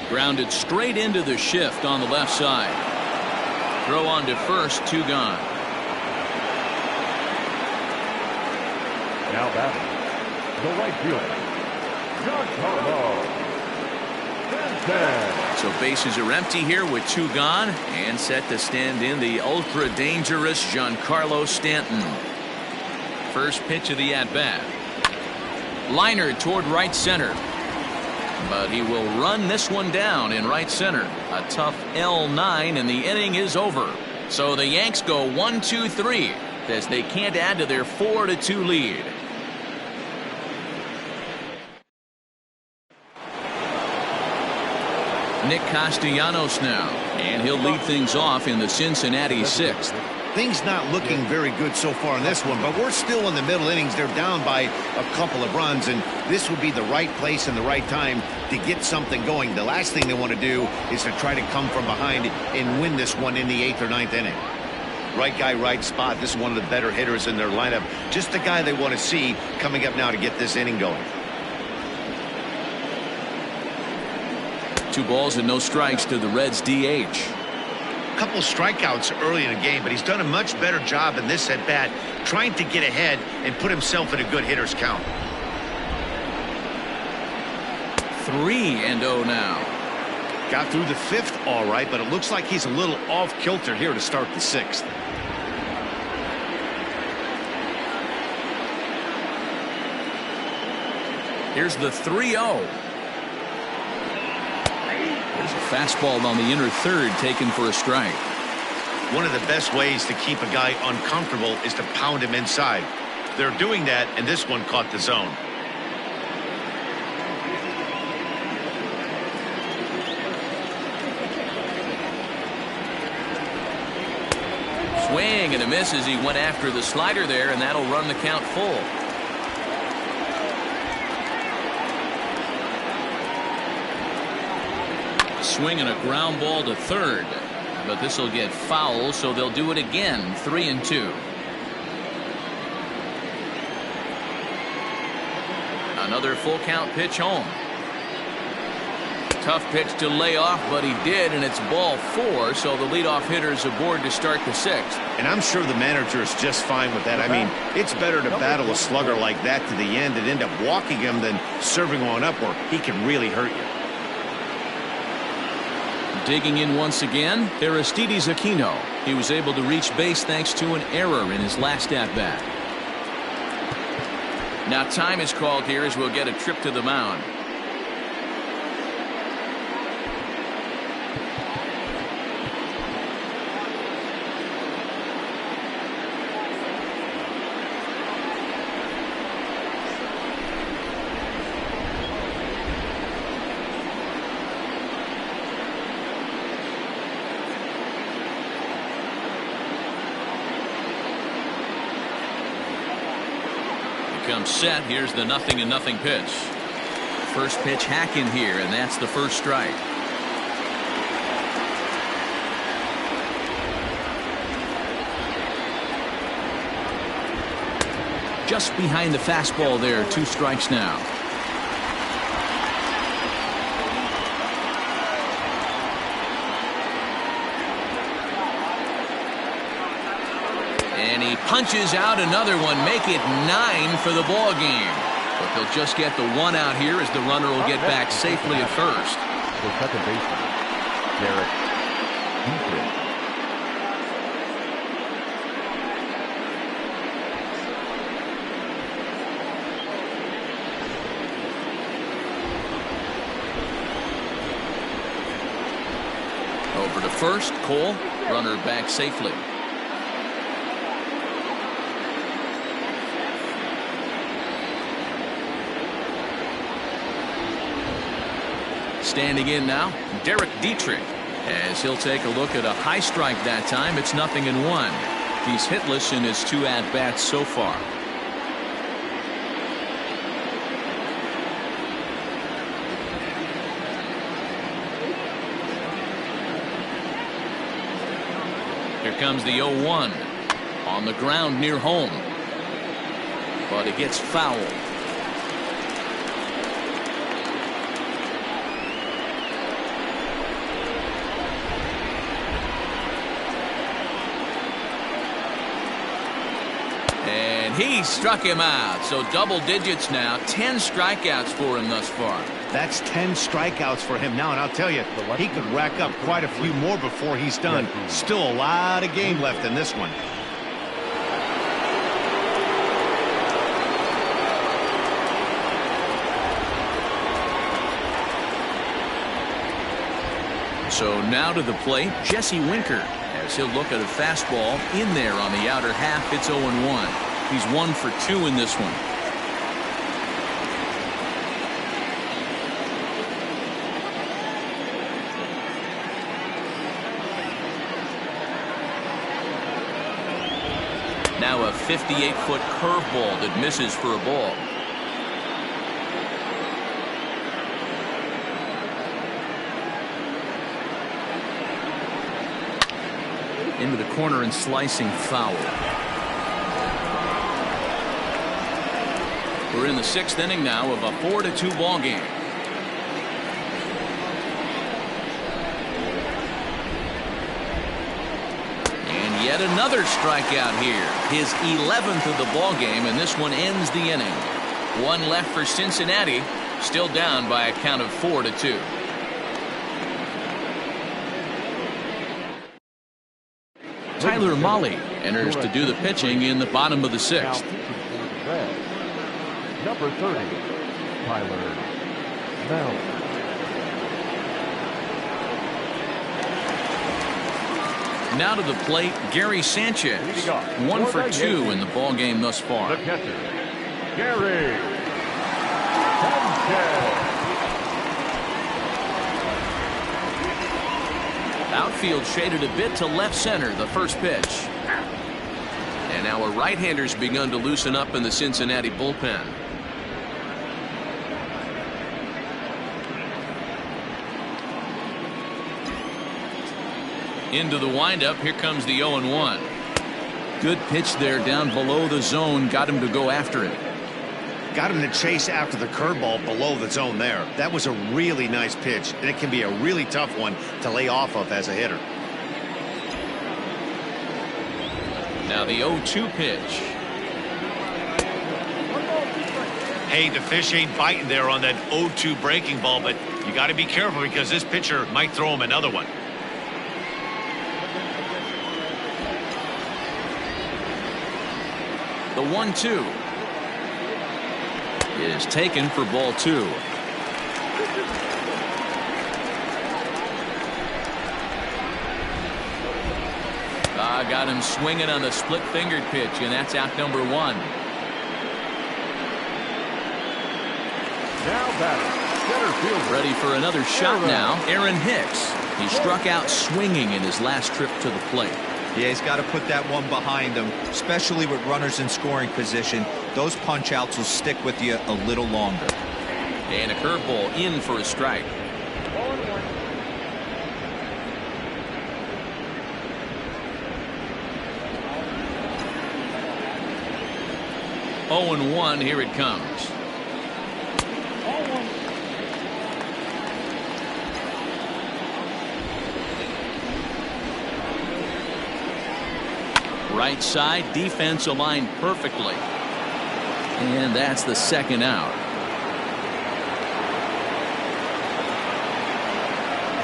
Grounded straight into the shift on the left side. Throw on to first, 2 gone. Now batting, the right fielder, Giancarlo. So bases are empty here with 2 gone, and set to stand in the ultra dangerous Giancarlo Stanton. First pitch of the at-bat. Liner toward right center, but he will run this one down in right center. A tough L9, and the inning is over. So the Yanks go 1-2-3 as they can't add to their 4-2 lead. Nick Castellanos now, and he'll lead things off in the Cincinnati 6th. Things not looking very good so far in this one, but we're still in the middle innings. They're down by a couple of runs, and this would be the right place and the right time to get something going. The last thing they want to do is to try to come from behind and win this one in the 8th or 9th inning. Right guy, right spot. This is one of the better hitters in their lineup. Just the guy they want to see coming up now to get this inning going. 2 balls and no strikes to the Reds DH. Couple strikeouts early in the game, but he's done a much better job in this at bat trying to get ahead and put himself in a good hitter's count. 3-0 now. Got through the 5th all right, but it looks like he's a little off kilter here to start the 6th. Here's the 3-0. There's a fastball on the inner third taken for a strike. One of the best ways to keep a guy uncomfortable is to pound him inside. They're doing that, and this one caught the zone. swing and a miss as he went after the slider there, and that'll run the count full. Swing and a ground ball to third, but this will get foul, so they'll do it again. 3-2. Another full count pitch home. Tough pitch to lay off, but he did, and it's ball 4, so the leadoff hitter is aboard to start the 6th. And I'm sure the manager is just fine with that. I mean, it's better to battle a slugger like that to the end and end up walking him than serving on up where he can really hurt you. Digging in once again, Aristides Aquino. He was able to reach base thanks to an error in his last at-bat. Now time is called here as we'll get a trip to the mound. Comes set. Here's the 0-0 pitch. First pitch hack in here, and that's the first strike. Just behind the fastball there. 2 strikes now. And he punches out another one, make it 9 for the ball game. But they'll just get the 1 out here as the runner will get back safely at first. The second baseman, Gerrit. Over to first, Cole, runner back safely. Standing in now, Derek Dietrich, as he'll take a look at a high strike that time. It's 0-1. He's hitless in his 2 at-bats so far. Here comes the 0-1 on the ground near home, but it gets fouled. He struck him out, so double digits now. 10 strikeouts for him thus far. That's 10 strikeouts for him now, and I'll tell you, he could rack up quite a few more before he's done. Still a lot of game left in this one. So now to the plate, Jesse Winker, as he'll look at a fastball in there on the outer half. It's 0-1. He's 1 for 2 in this one. Now a 58-foot curveball that misses for a ball. Into the corner and slicing foul. We're in the 6th inning now of a 4-2 ball game. And yet another strikeout here. His 11th of the ball game, and this one ends the inning. 1 left for Cincinnati, still down by a count of 4-2. Tyler Mahle enters to do the pitching in the bottom of the 6th. Number 30, Tyler Mahle. Now to the plate, Gary Sanchez. 1 for 2 in the ball game thus far. The catcher, Gary Sanchez. Outfield shaded a bit to left center. The first pitch. And now a right-hander's begun to loosen up in the Cincinnati bullpen. Into the windup. Here comes the 0-1. Good pitch there down below the zone. Got him to go after it. Got him to chase after the curveball below the zone there. That was a really nice pitch, and it can be a really tough one to lay off of as a hitter. Now the 0-2 pitch. Hey, the fish ain't biting there on that 0-2 breaking ball, but you got to be careful because this pitcher might throw him another one. The 1-2 is taken for ball 2. Got him swinging on the split-fingered pitch, and that's out number 1. Now batting, center fielder. Ready for another shot now. Aaron Hicks. He struck out swinging in his last trip to the plate. Yeah, he's got to put that one behind him, especially with runners in scoring position. Those punch-outs will stick with you a little longer. And a curveball in for a strike. 0-1. Here it comes. Right side, defense aligned perfectly. And that's the second out.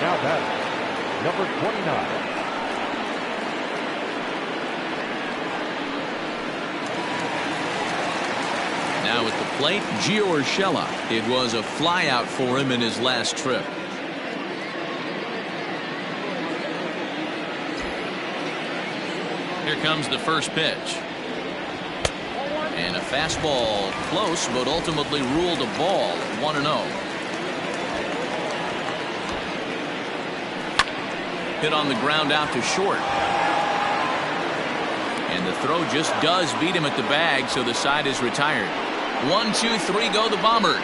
Now batting, number 29. Now at the plate, Gio Urshela. It was a flyout for him in his last trip. Here comes the first pitch. And a fastball close, but ultimately ruled a ball. 1-0. Hit on the ground out to short. And the throw just does beat him at the bag, so the side is retired. 1, 2, 3 go the Bombers.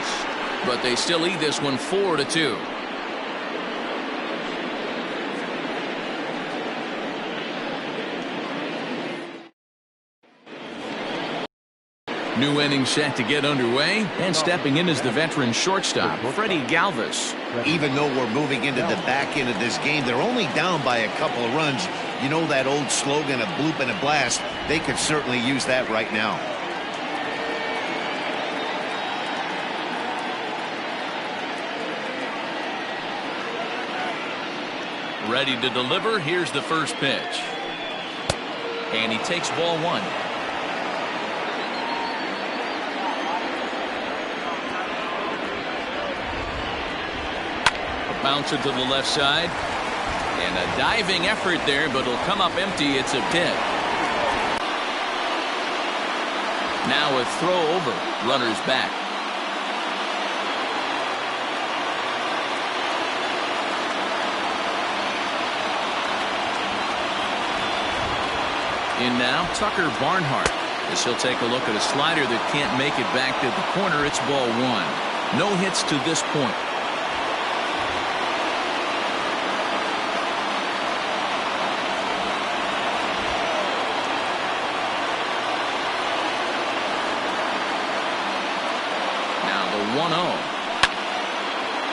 But they still lead this one 4-2. New inning set to get underway, and stepping in is the veteran shortstop, Freddie Galvis. Even though we're moving into the back end of this game, they're only down by a couple of runs. You know that old slogan, a bloop and a blast? They could certainly use that right now. Ready to deliver. Here's the first pitch. And he takes ball 1. Bouncer to the left side. And a diving effort there, but it'll come up empty. It's a hit. Now a throw over. Runners back. In now, Tucker Barnhart. As he'll take a look at a slider that can't make it back to the corner. It's ball 1. No hits to this point.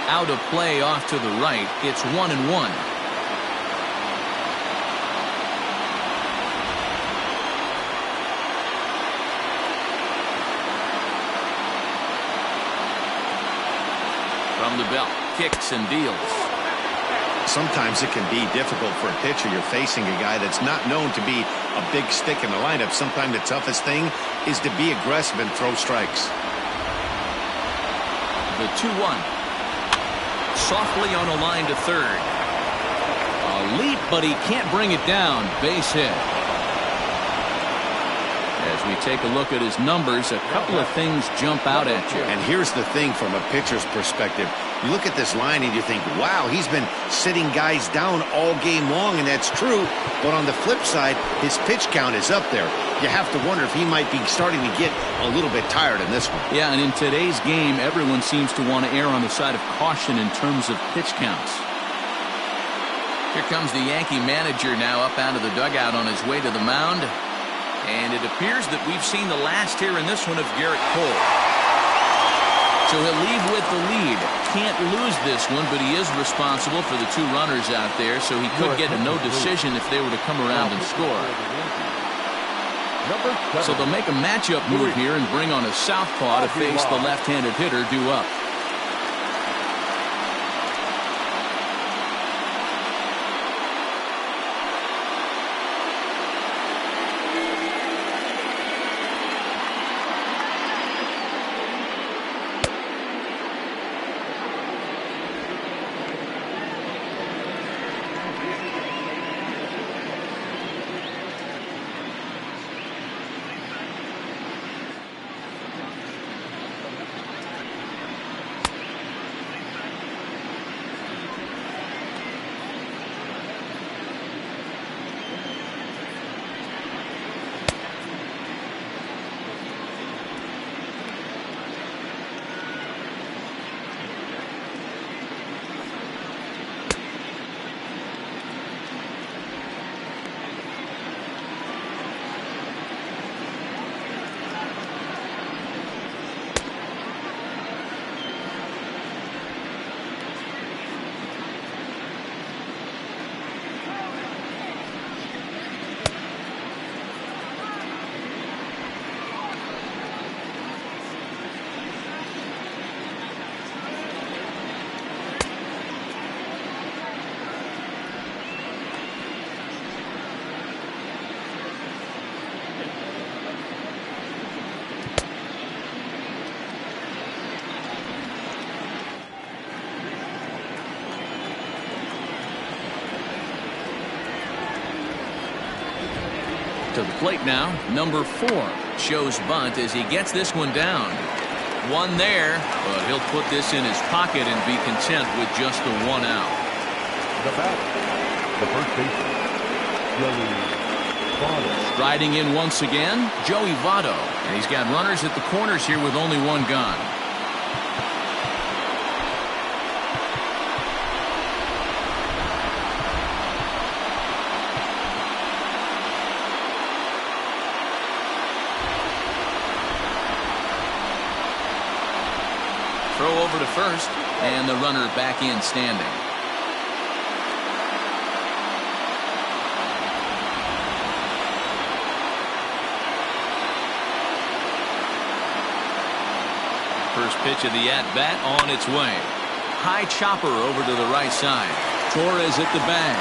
Out of play off to the right. It's 1-1. From the belt, kicks and deals. Sometimes it can be difficult for a pitcher. You're facing a guy that's not known to be a big stick in the lineup. Sometimes the toughest thing is to be aggressive and throw strikes. The 2-1. Softly on a line to third. A leap, but he can't bring it down. Base hit. As As we take a look at his numbers, a couple of things jump out at you. And here's the thing from a pitcher's perspective. You look at this line and you think, wow, he's been sitting guys down all game long, and that's true. But on the flip side, his pitch count is up there. You have to wonder if he might be starting to get a little bit tired in this one. Yeah, and in today's game, everyone seems to want to err on the side of caution in terms of pitch counts. Here comes the Yankee manager now up out of the dugout on his way to the mound. And it appears that we've seen the last here in this one of Gerrit Cole. So he'll leave with the lead. Can't lose this one, but he is responsible for the 2 runners out there, so he could get a no decision if they were to come around and score. So they'll make a matchup move here and bring on a southpaw to face the left-handed hitter due up. To the plate now, number 4 shows bunt as he gets this one down. One there, but he'll put this in his pocket and be content with just the 1 out. The batter, the first baseman, Joey Votto. Riding in once again, Joey Votto, and he's got runners at the corners here with only 1 gone. Throw over to first, and the runner back in standing. First pitch of the at-bat on its way. High chopper over to the right side. Torres at the bag.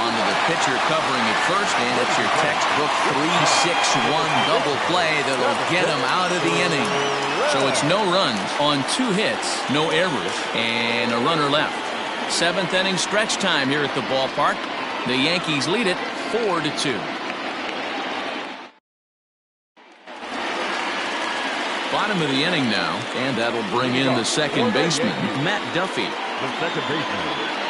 On to the pitcher covering at first, and it's your textbook 3-6-1 double play that'll get him out of the inning. So it's no runs on 2 hits, no errors, and a runner left. 7th inning stretch time here at the ballpark. The Yankees lead it 4-2. Bottom of the inning now, and that'll bring in the second baseman, Matt Duffy. The second baseman, Matt Duffy.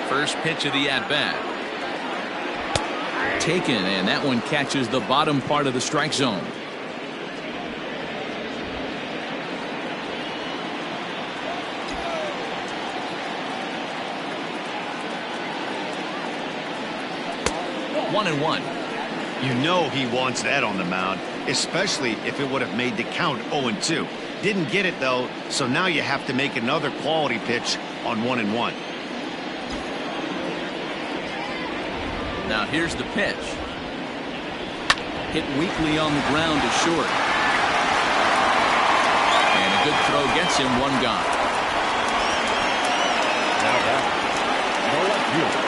First pitch of the at-bat. Taken, and that one catches the bottom part of the strike zone. One and one. You know he wants that on the mound, especially if it would have made the count 0-2. Didn't get it, though, so now you have to make another quality pitch on 1-1. Now here's the pitch. Hit weakly on the ground to short. And a good throw gets him 1 gone. Now back, the left fielder.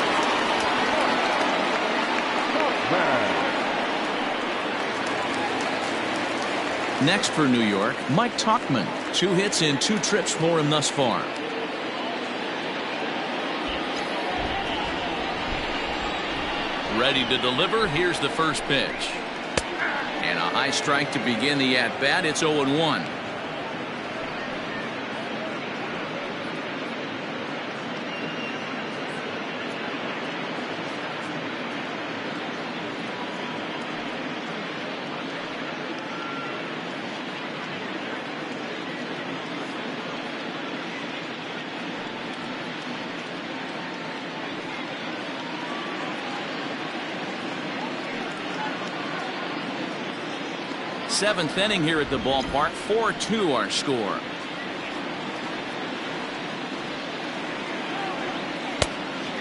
Next for New York, Mike Tauchman. 2 hits in 2 trips for him thus far. Ready to deliver. Here's the first pitch. And a high strike to begin the at-bat. It's 0-1. Seventh inning here at the ballpark. 4-2 our score.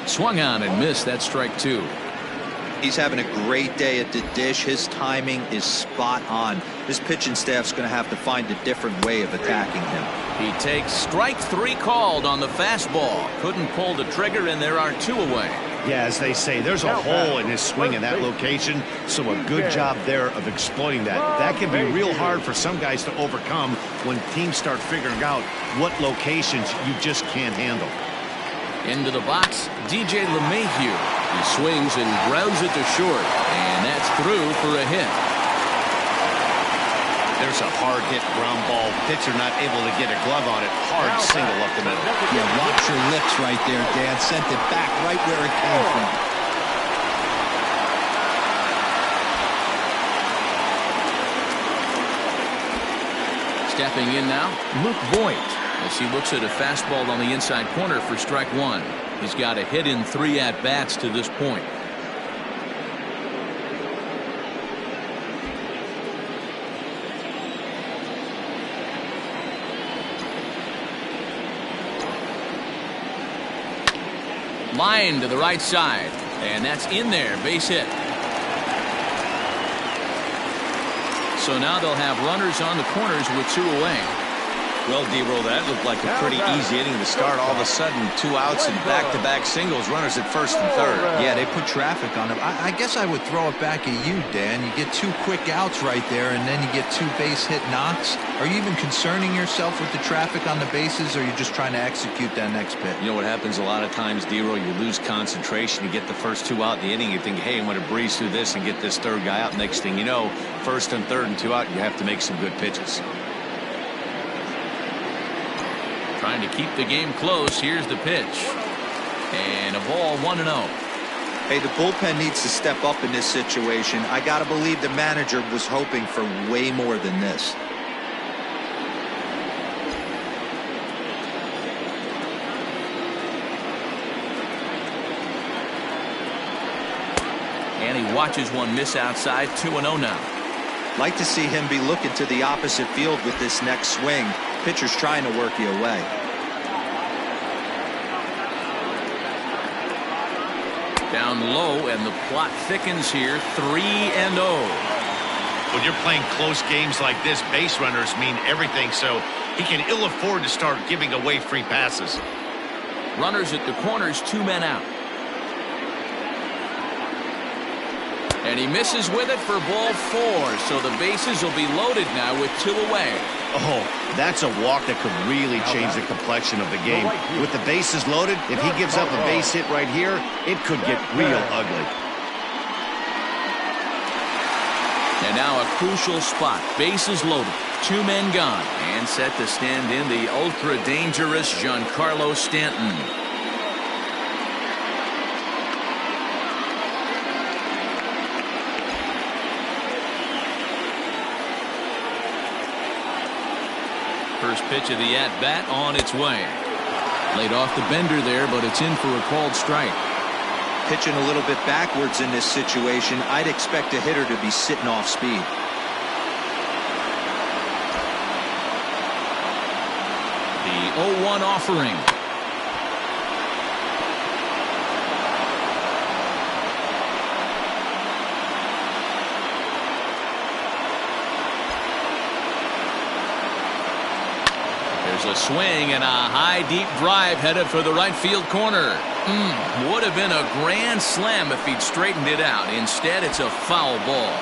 Swung on and missed. That strike 2. He's having a great day at the dish. His timing is spot on. His pitching staff's going to have to find a different way of attacking him. He takes strike 3 called on the fastball. Couldn't pull the trigger, and there are 2 away. Yeah, as they say, there's a hole in his swing in that location, so a good job there of exploiting that. That can be real hard for some guys to overcome when teams start figuring out what locations you just can't handle. Into the box, DJ LeMahieu. He swings and grounds it to short, and that's through for a hit. There's a hard hit ground ball. Pitcher not able to get a glove on it. Hard single up the middle. Yeah, watch your lips right there, Dan. Sent it back right where it came from. Stepping in now, Luke Voigt, as he looks at a fastball on the inside corner for strike 1. He's got a hit in 3 at-bats to this point. Line to the right side, and that's in there. Base hit. So now they'll have runners on the corners with 2 away. Well, D-Roll, that looked like a pretty easy inning to start. All of a sudden, 2 outs and back-to-back singles, runners at first and third. Yeah, they put traffic on him. I guess I would throw it back at you, Dan. You get 2 quick outs right there, and then you get 2 base hit knocks. Are you even concerning yourself with the traffic on the bases, or are you just trying to execute that next pitch? You know what happens a lot of times, D-Roll, you lose concentration. You get the first 2 out in the inning. You think, hey, I'm going to breeze through this and get this third guy out. Next thing you know, first and third and 2 out, you have to make some good pitches. Trying to keep the game close. Here's the pitch. And a ball 1-0. Hey, the bullpen needs to step up in this situation. I got to believe the manager was hoping for way more than this. And he watches one miss outside. 2-0 now. Like to see him be looking to the opposite field with this next swing. Pitcher's trying to work you away. Down low, and the plot thickens here. 3-0. When you're playing close games like this, base runners mean everything, so he can ill afford to start giving away free passes. Runners at the corners, 2 men out. And he misses with it for ball 4, so the bases will be loaded now with 2 away. Oh, that's a walk that could really change the complexion of the game. With the bases loaded, if he gives up a base hit right here, it could get real ugly. And now a crucial spot. Bases loaded. 2 men gone. And set to stand in the ultra-dangerous Giancarlo Stanton. First pitch of the at-bat on its way. Laid off the bender there, but it's in for a called strike. Pitching a little bit backwards in this situation. I'd expect a hitter to be sitting off speed. The 0-1 offering. There's a swing and a high deep drive headed for the right field corner. Would have been a grand slam if he'd straightened it out. Instead, it's a foul ball.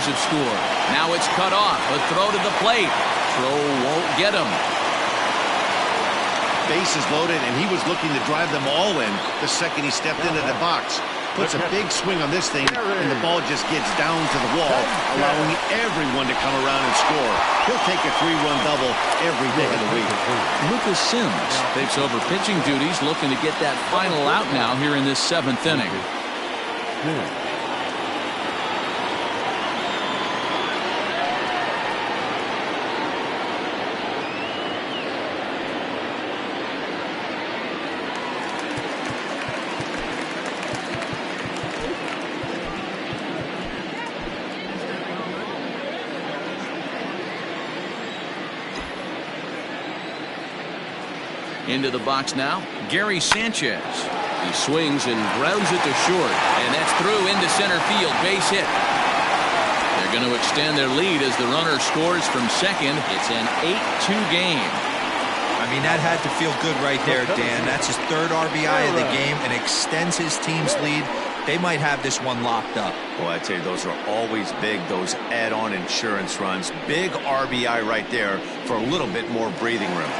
have scored. Now it's cut off. A throw to the plate. Throw won't get him. Bases loaded, and he was looking to drive them all in the second he stepped into the box. Puts a big swing on this thing, and the ball just gets down to the wall, allowing everyone to come around and score. He'll take a 3-run double every day of the week. Lucas Sims takes over pitching duties, looking to get that final out now here in this 7th inning. Into the box now, Gary Sanchez. He swings and grounds it to short, and that's through into center field. Base hit. They're going to extend their lead as the runner scores from second. It's an 8-2 game. I mean, that had to feel good right there, Dan. That's his 3rd RBI of the game and extends his team's lead. They might have this one locked up. Well, I'd say those are always big, those add-on insurance runs. Big RBI right there for a little bit more breathing room.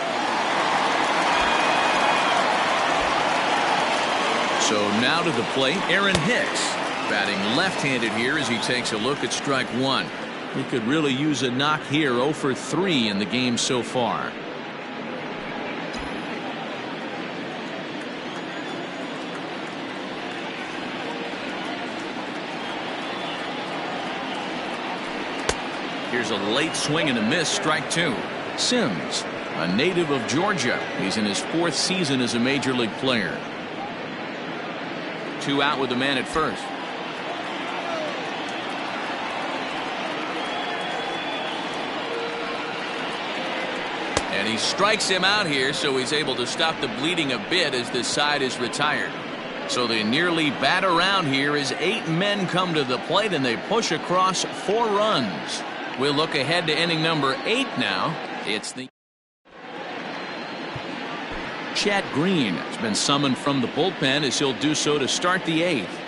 So now to the plate, Aaron Hicks, batting left-handed here as he takes a look at strike one. He could really use a knock here. 0 for 3 in the game so far. Here's a late swing and a miss, strike 2. Sims, a native of Georgia. He's in his 4th season as a major league player. 2 out with the man at first. And he strikes him out here, so he's able to stop the bleeding a bit as this side is retired. So they nearly bat around here as 8 men come to the plate and they push across 4 runs. We'll look ahead to inning number 8 now. It's the Chad Green has been summoned from the bullpen as he'll do so to start the 8th.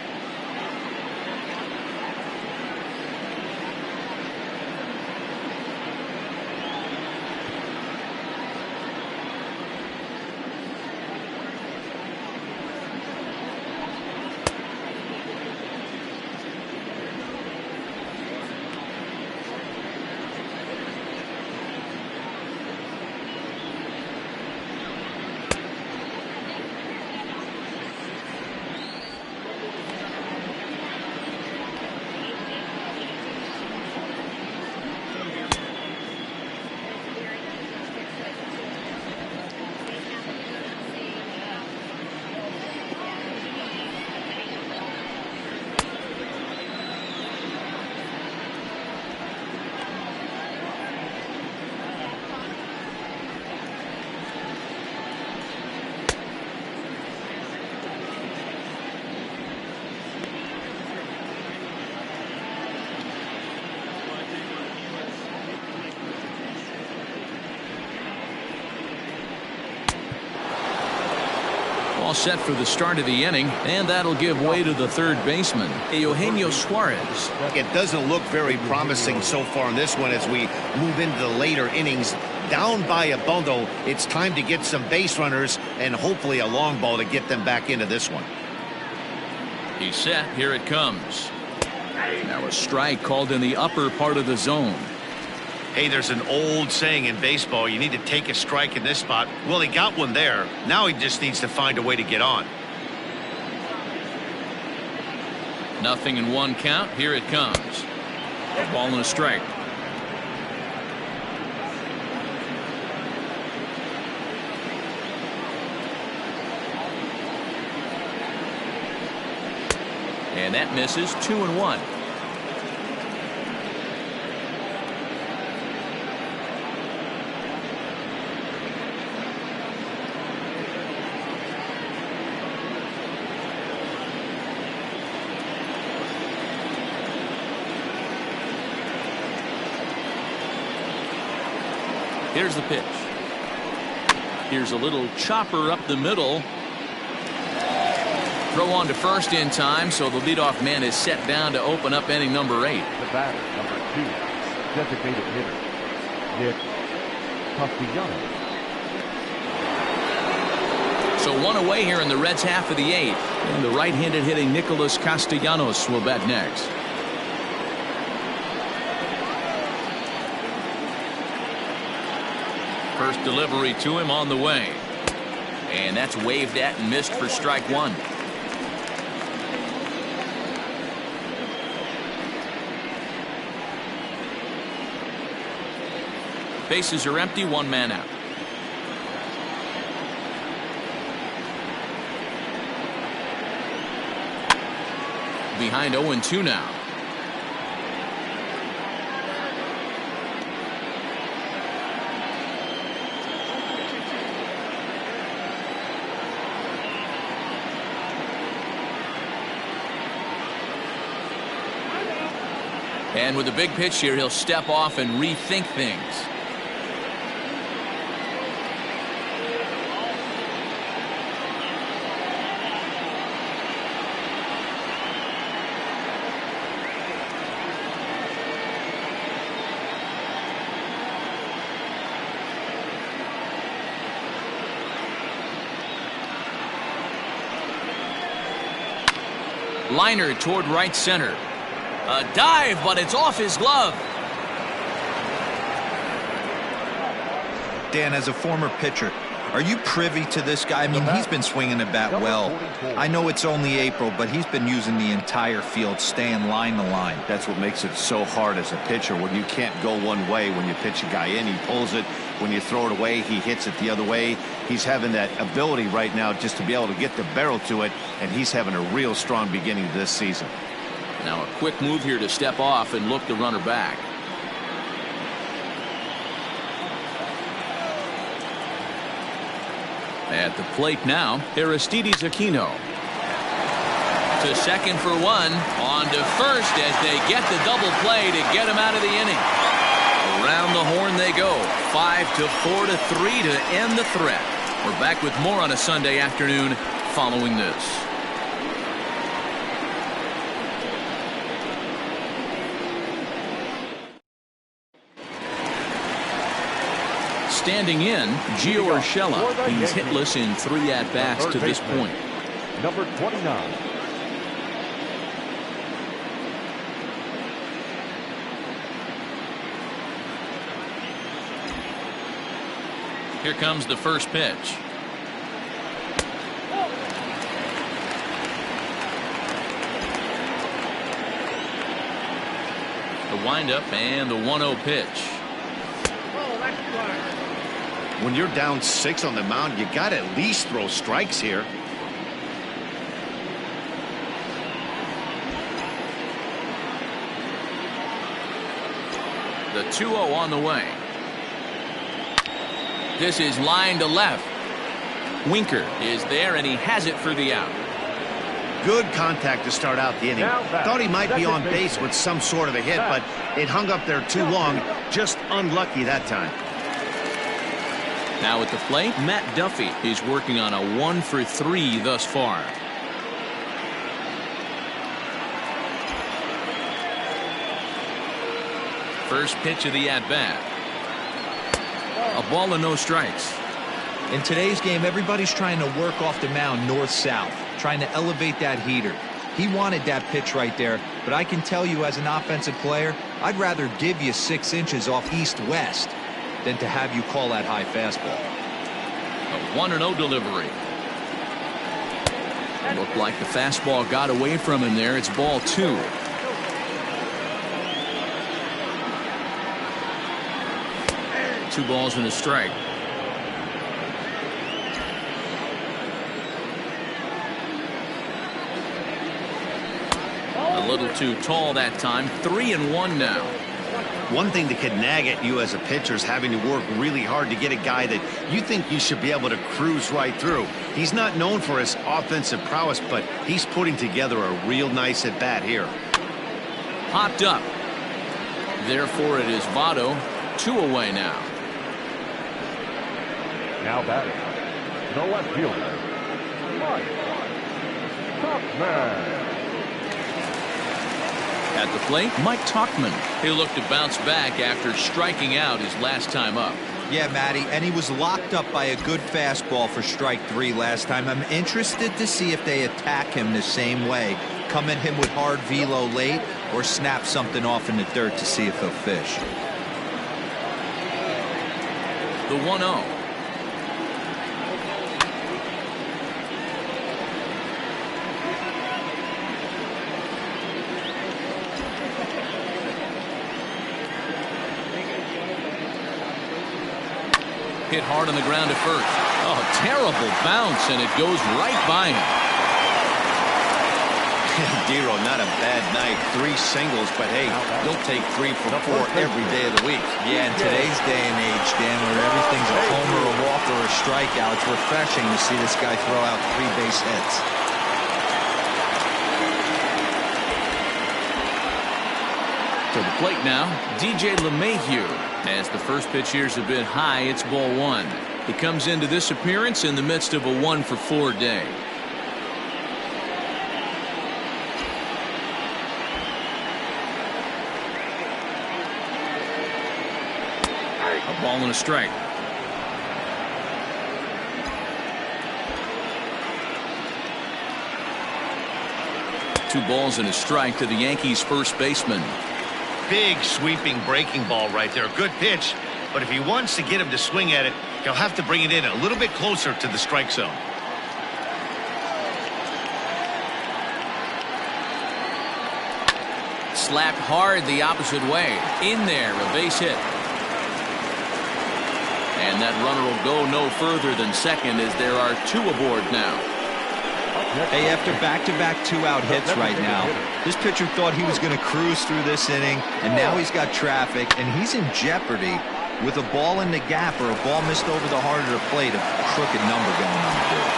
All set for the start of the inning, and that'll give way to the 3rd baseman, Eugenio Suarez. It doesn't look very promising so far in this one as we move into the later innings. Down by a bundle, it's time to get some base runners and hopefully a long ball to get them back into this one. He's set. Here it comes. Now a strike called in the upper part of the zone. Hey, there's an old saying in baseball, you need to take a strike in this spot. Well, he got one there. Now he just needs to find a way to get on. 0-1 count. Here it comes. Ball and a strike. And that misses. 2-1. Here's the pitch. Here's a little chopper up the middle. Throw on to first in time, so the leadoff man is set down to open up inning number 8. The batter, number 2, designated hitter, Nick Castellanos. So one away here in the Reds' half of the 8th. And the right-handed hitting Nicholas Castellanos will bat next. First delivery to him on the way. And that's waved at and missed for strike 1. Bases are empty, 1 man out. Behind 0-2 now. And with a big pitch here, he'll step off and rethink things. Liner toward right center. A dive, but it's off his glove. Dan, as a former pitcher, are you privy to this guy? I mean, he's been swinging the bat well. I know it's only April, but he's been using the entire field, staying line to line. That's what makes it so hard as a pitcher when you can't go one way. When you pitch a guy in, he pulls it. When you throw it away, he hits it the other way. He's having that ability right now just to be able to get the barrel to it, and he's having a real strong beginning to this season. Now a quick move here to step off and look the runner back. At the plate now, Aristides Aquino. To second for 1. On to first as they get the double play to get him out of the inning. Around the horn they go. 5-4 to 3 to end the threat. We're back with more on a Sunday afternoon following this. Standing in, Gio Urshela. He's hitless in 3 at-bats to this point. Number 29. Here comes the first pitch. The windup and the 1-0 pitch. When you're down 6 on the mound, you got to at least throw strikes here. The 2-0 on the way. This is line to left. Winker is there, and he has it for the out. Good contact to start out the inning. Thought he might be on base with some sort of a hit, but it hung up there too long. Just unlucky that time. Now at the plate, Matt Duffy is working on a 1-for-3 thus far. First pitch of the at-bat. A ball and no strikes. In today's game, everybody's trying to work off the mound north-south, trying to elevate that heater. He wanted that pitch right there, but I can tell you as an offensive player, I'd rather give you 6 inches off east-west than to have you call that high fastball. A 1-0 delivery. It looked like the fastball got away from him there. It's ball 2. Two balls and a strike. A little too tall that time. 3-1 now. One thing that could nag at you as a pitcher is having to work really hard to get a guy that you think you should be able to cruise right through. He's not known for his offensive prowess, but he's putting together a real nice at-bat here. Popped up. Therefore, it is Votto. 2 away now. Now batting, the left fielder, Tuckman. At the plate, Mike Tuckman. He'll look to bounce back after striking out his last time up. Yeah, Matty, and he was locked up by a good fastball for strike 3 last time. I'm interested to see if they attack him the same way. Come at him with hard velo late or snap something off in the dirt to see if he'll fish. The 1-0. Hit hard on the ground to first. Oh, terrible bounce, and it goes right by him. Dero, not a bad night. 3 singles, but hey, you'll take 3 for 4 every day of the week. Yeah, in today's day and age, Dan, where everything's a homer, a walk, or a strikeout, it's refreshing to see this guy throw out 3 base hits. To the plate now, DJ LeMahieu. As the first pitch here's a bit high, it's ball 1. He comes into this appearance in the midst of a 1-for-4 day. A ball and a strike. Two balls and a strike to the Yankees' first baseman. Big sweeping breaking ball right there. Good pitch, but if he wants to get him to swing at it, he'll have to bring it in a little bit closer to the strike zone. Slapped hard the opposite way. In there, a base hit. And that runner will go no further than second as there are 2 aboard now. Hey, after back-to-back 2-out hits right now, this pitcher thought he was going to cruise through this inning, and now he's got traffic, and he's in jeopardy with a ball in the gap or a ball missed over the heart of the plate, a crooked number going on the board.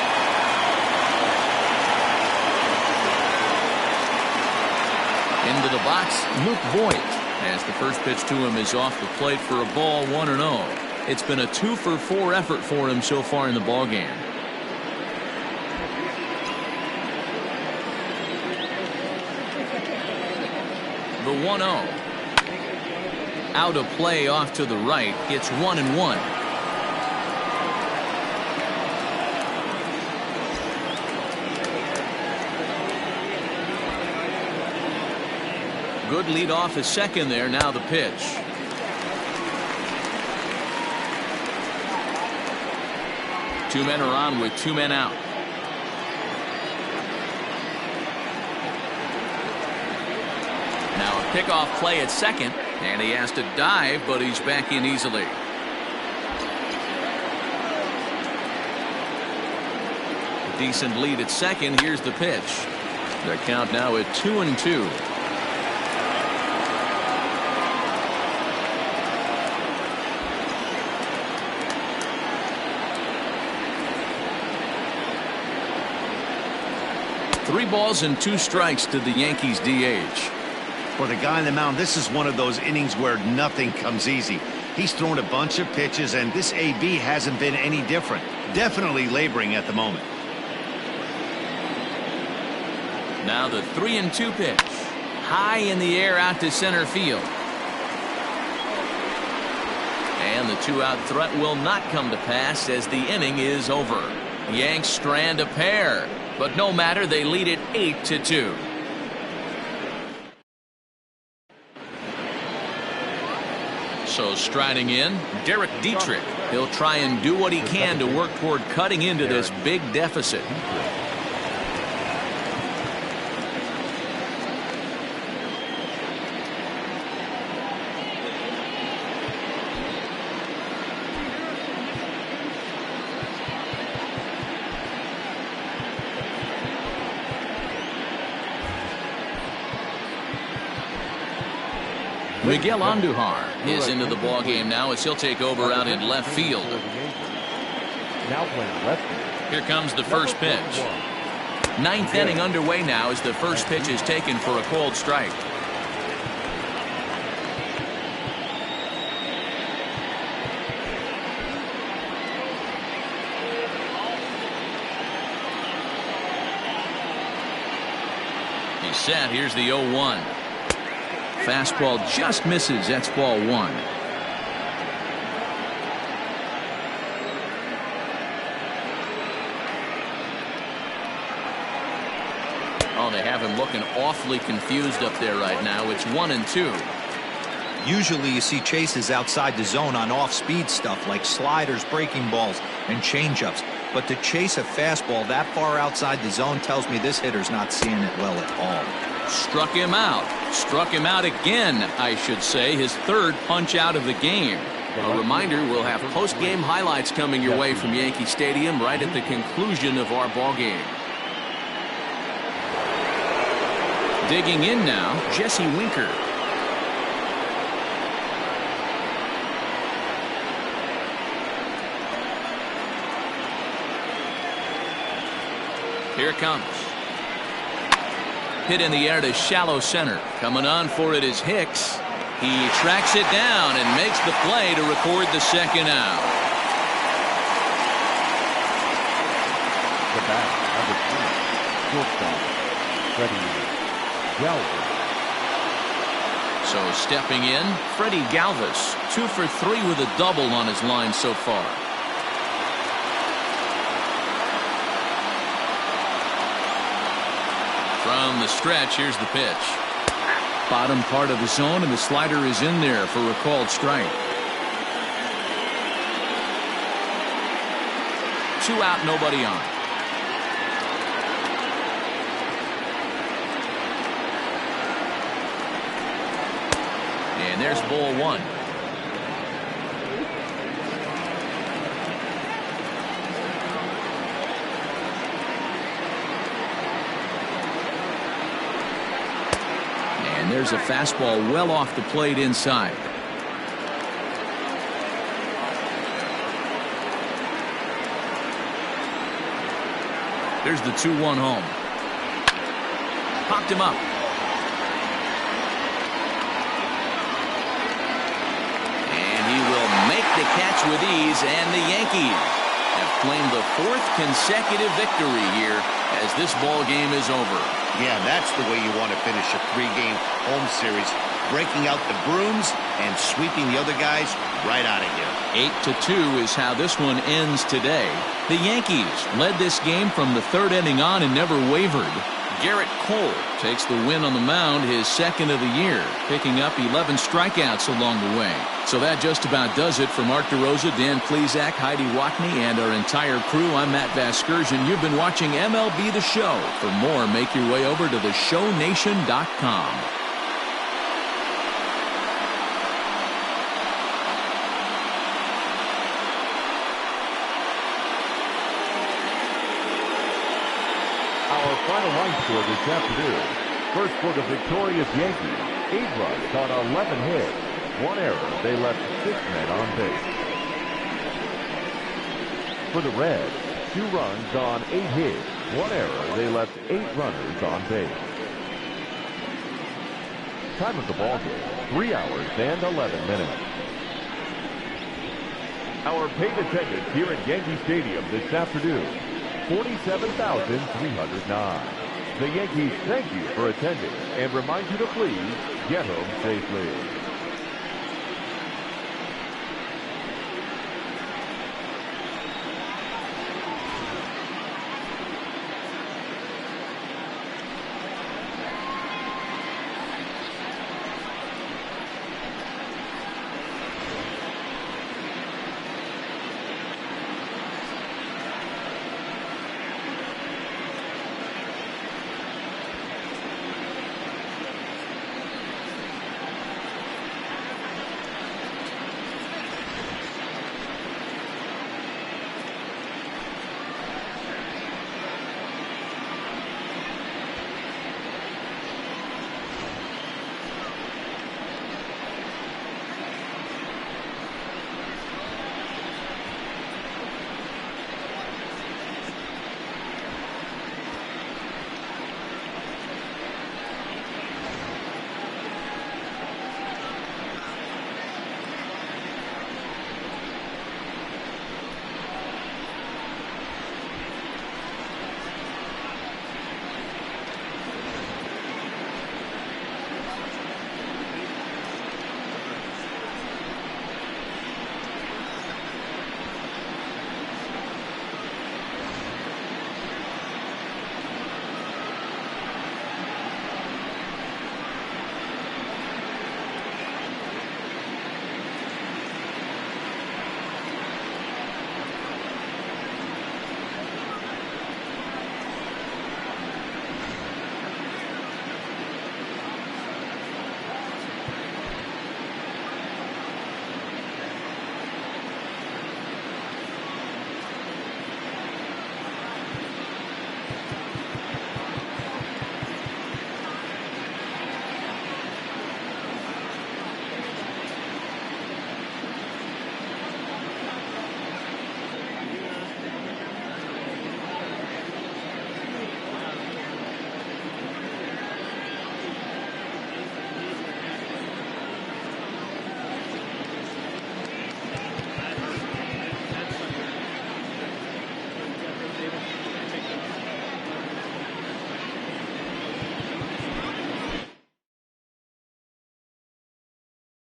Into the box, Luke Voigt, as the first pitch to him is off the plate for a ball, 1-0. It's been a 2-for-4 effort for him so far in the ballgame. The 1-0. Out of play off to the right. It's 1-1. Good lead off his second there. Now the pitch. Two men are on with 2 men out. Now a pickoff play at second, and he has to dive, but he's back in easily. Decent lead at second. Here's the pitch. The count now at 2-2. Three balls and 2 strikes to the Yankees DH. For the guy on the mound, this is one of those innings where nothing comes easy. He's thrown a bunch of pitches, and this AB hasn't been any different. Definitely laboring at the moment. Now the 3-2 pitch. High in the air out to center field. And the 2-out threat will not come to pass as the inning is over. Yanks strand a pair, but no matter, they lead it 8-2. So striding in, Derek Dietrich. He'll try and do what he can to work toward cutting into this big deficit. Miguel Andujar is into the ballgame now as he'll take over out in left field. Now playing left field. Here comes the first pitch. Ninth inning underway now as the first pitch is taken for a cold strike. He's set. Here's the 0-1. Fastball just misses. That's ball 1. Oh, they have him looking awfully confused up there right now. It's 1-2. Usually you see chases outside the zone on off-speed stuff like sliders, breaking balls, and changeups. But to chase a fastball that far outside the zone tells me this hitter's not seeing it well at all. Struck him out. Struck him out again, I should say. His third punch out of the game. A reminder, we'll have post-game highlights coming your way from Yankee Stadium right at the conclusion of our ball game. Digging in now, Jesse Winker. Here it comes. Hit in the air to shallow center. Coming on for it is Hicks. He tracks it down and makes the play to record the second out. The bat, number 3, shortstop, Freddie Galvis. So stepping in, Freddie Galvis, 2 for 3 with a double on his line so far. From the stretch, here's the pitch. Bottom part of the zone, and the slider is in there for a called strike. 2 out, nobody on. And there's ball 1. And there's a fastball well off the plate inside. There's the 2-1 home. Popped him up. And he will make the catch with ease, and the Yankees have claimed the 4th consecutive victory here as this ball game is over. Yeah, that's the way you want to finish a 3-game home series. Breaking out the brooms and sweeping the other guys right out of here. 8-2 is how this one ends today. The Yankees led this game from the 3rd inning on and never wavered. Gerrit takes the win on the mound, his 2nd of the year, picking up 11 strikeouts along the way. So that just about does it. For Mark DeRosa, Dan Plesac, Heidi Watney, and our entire crew, I'm Matt Vasgersian. You've been watching MLB The Show. For more, make your way over to theshownation.com. Our final line score this afternoon. First for the victorious Yankees, 8 runs on 11 hits. 1 error. They left 6 men on base. For the Reds, 2 runs on 8 hits. 1 error. They left 8 runners on base. Time of the ball game, 3 hours and 11 minutes. Our paid attendance here at Yankee Stadium this afternoon, 47,309. The Yankees thank you for attending and remind you to please get home safely.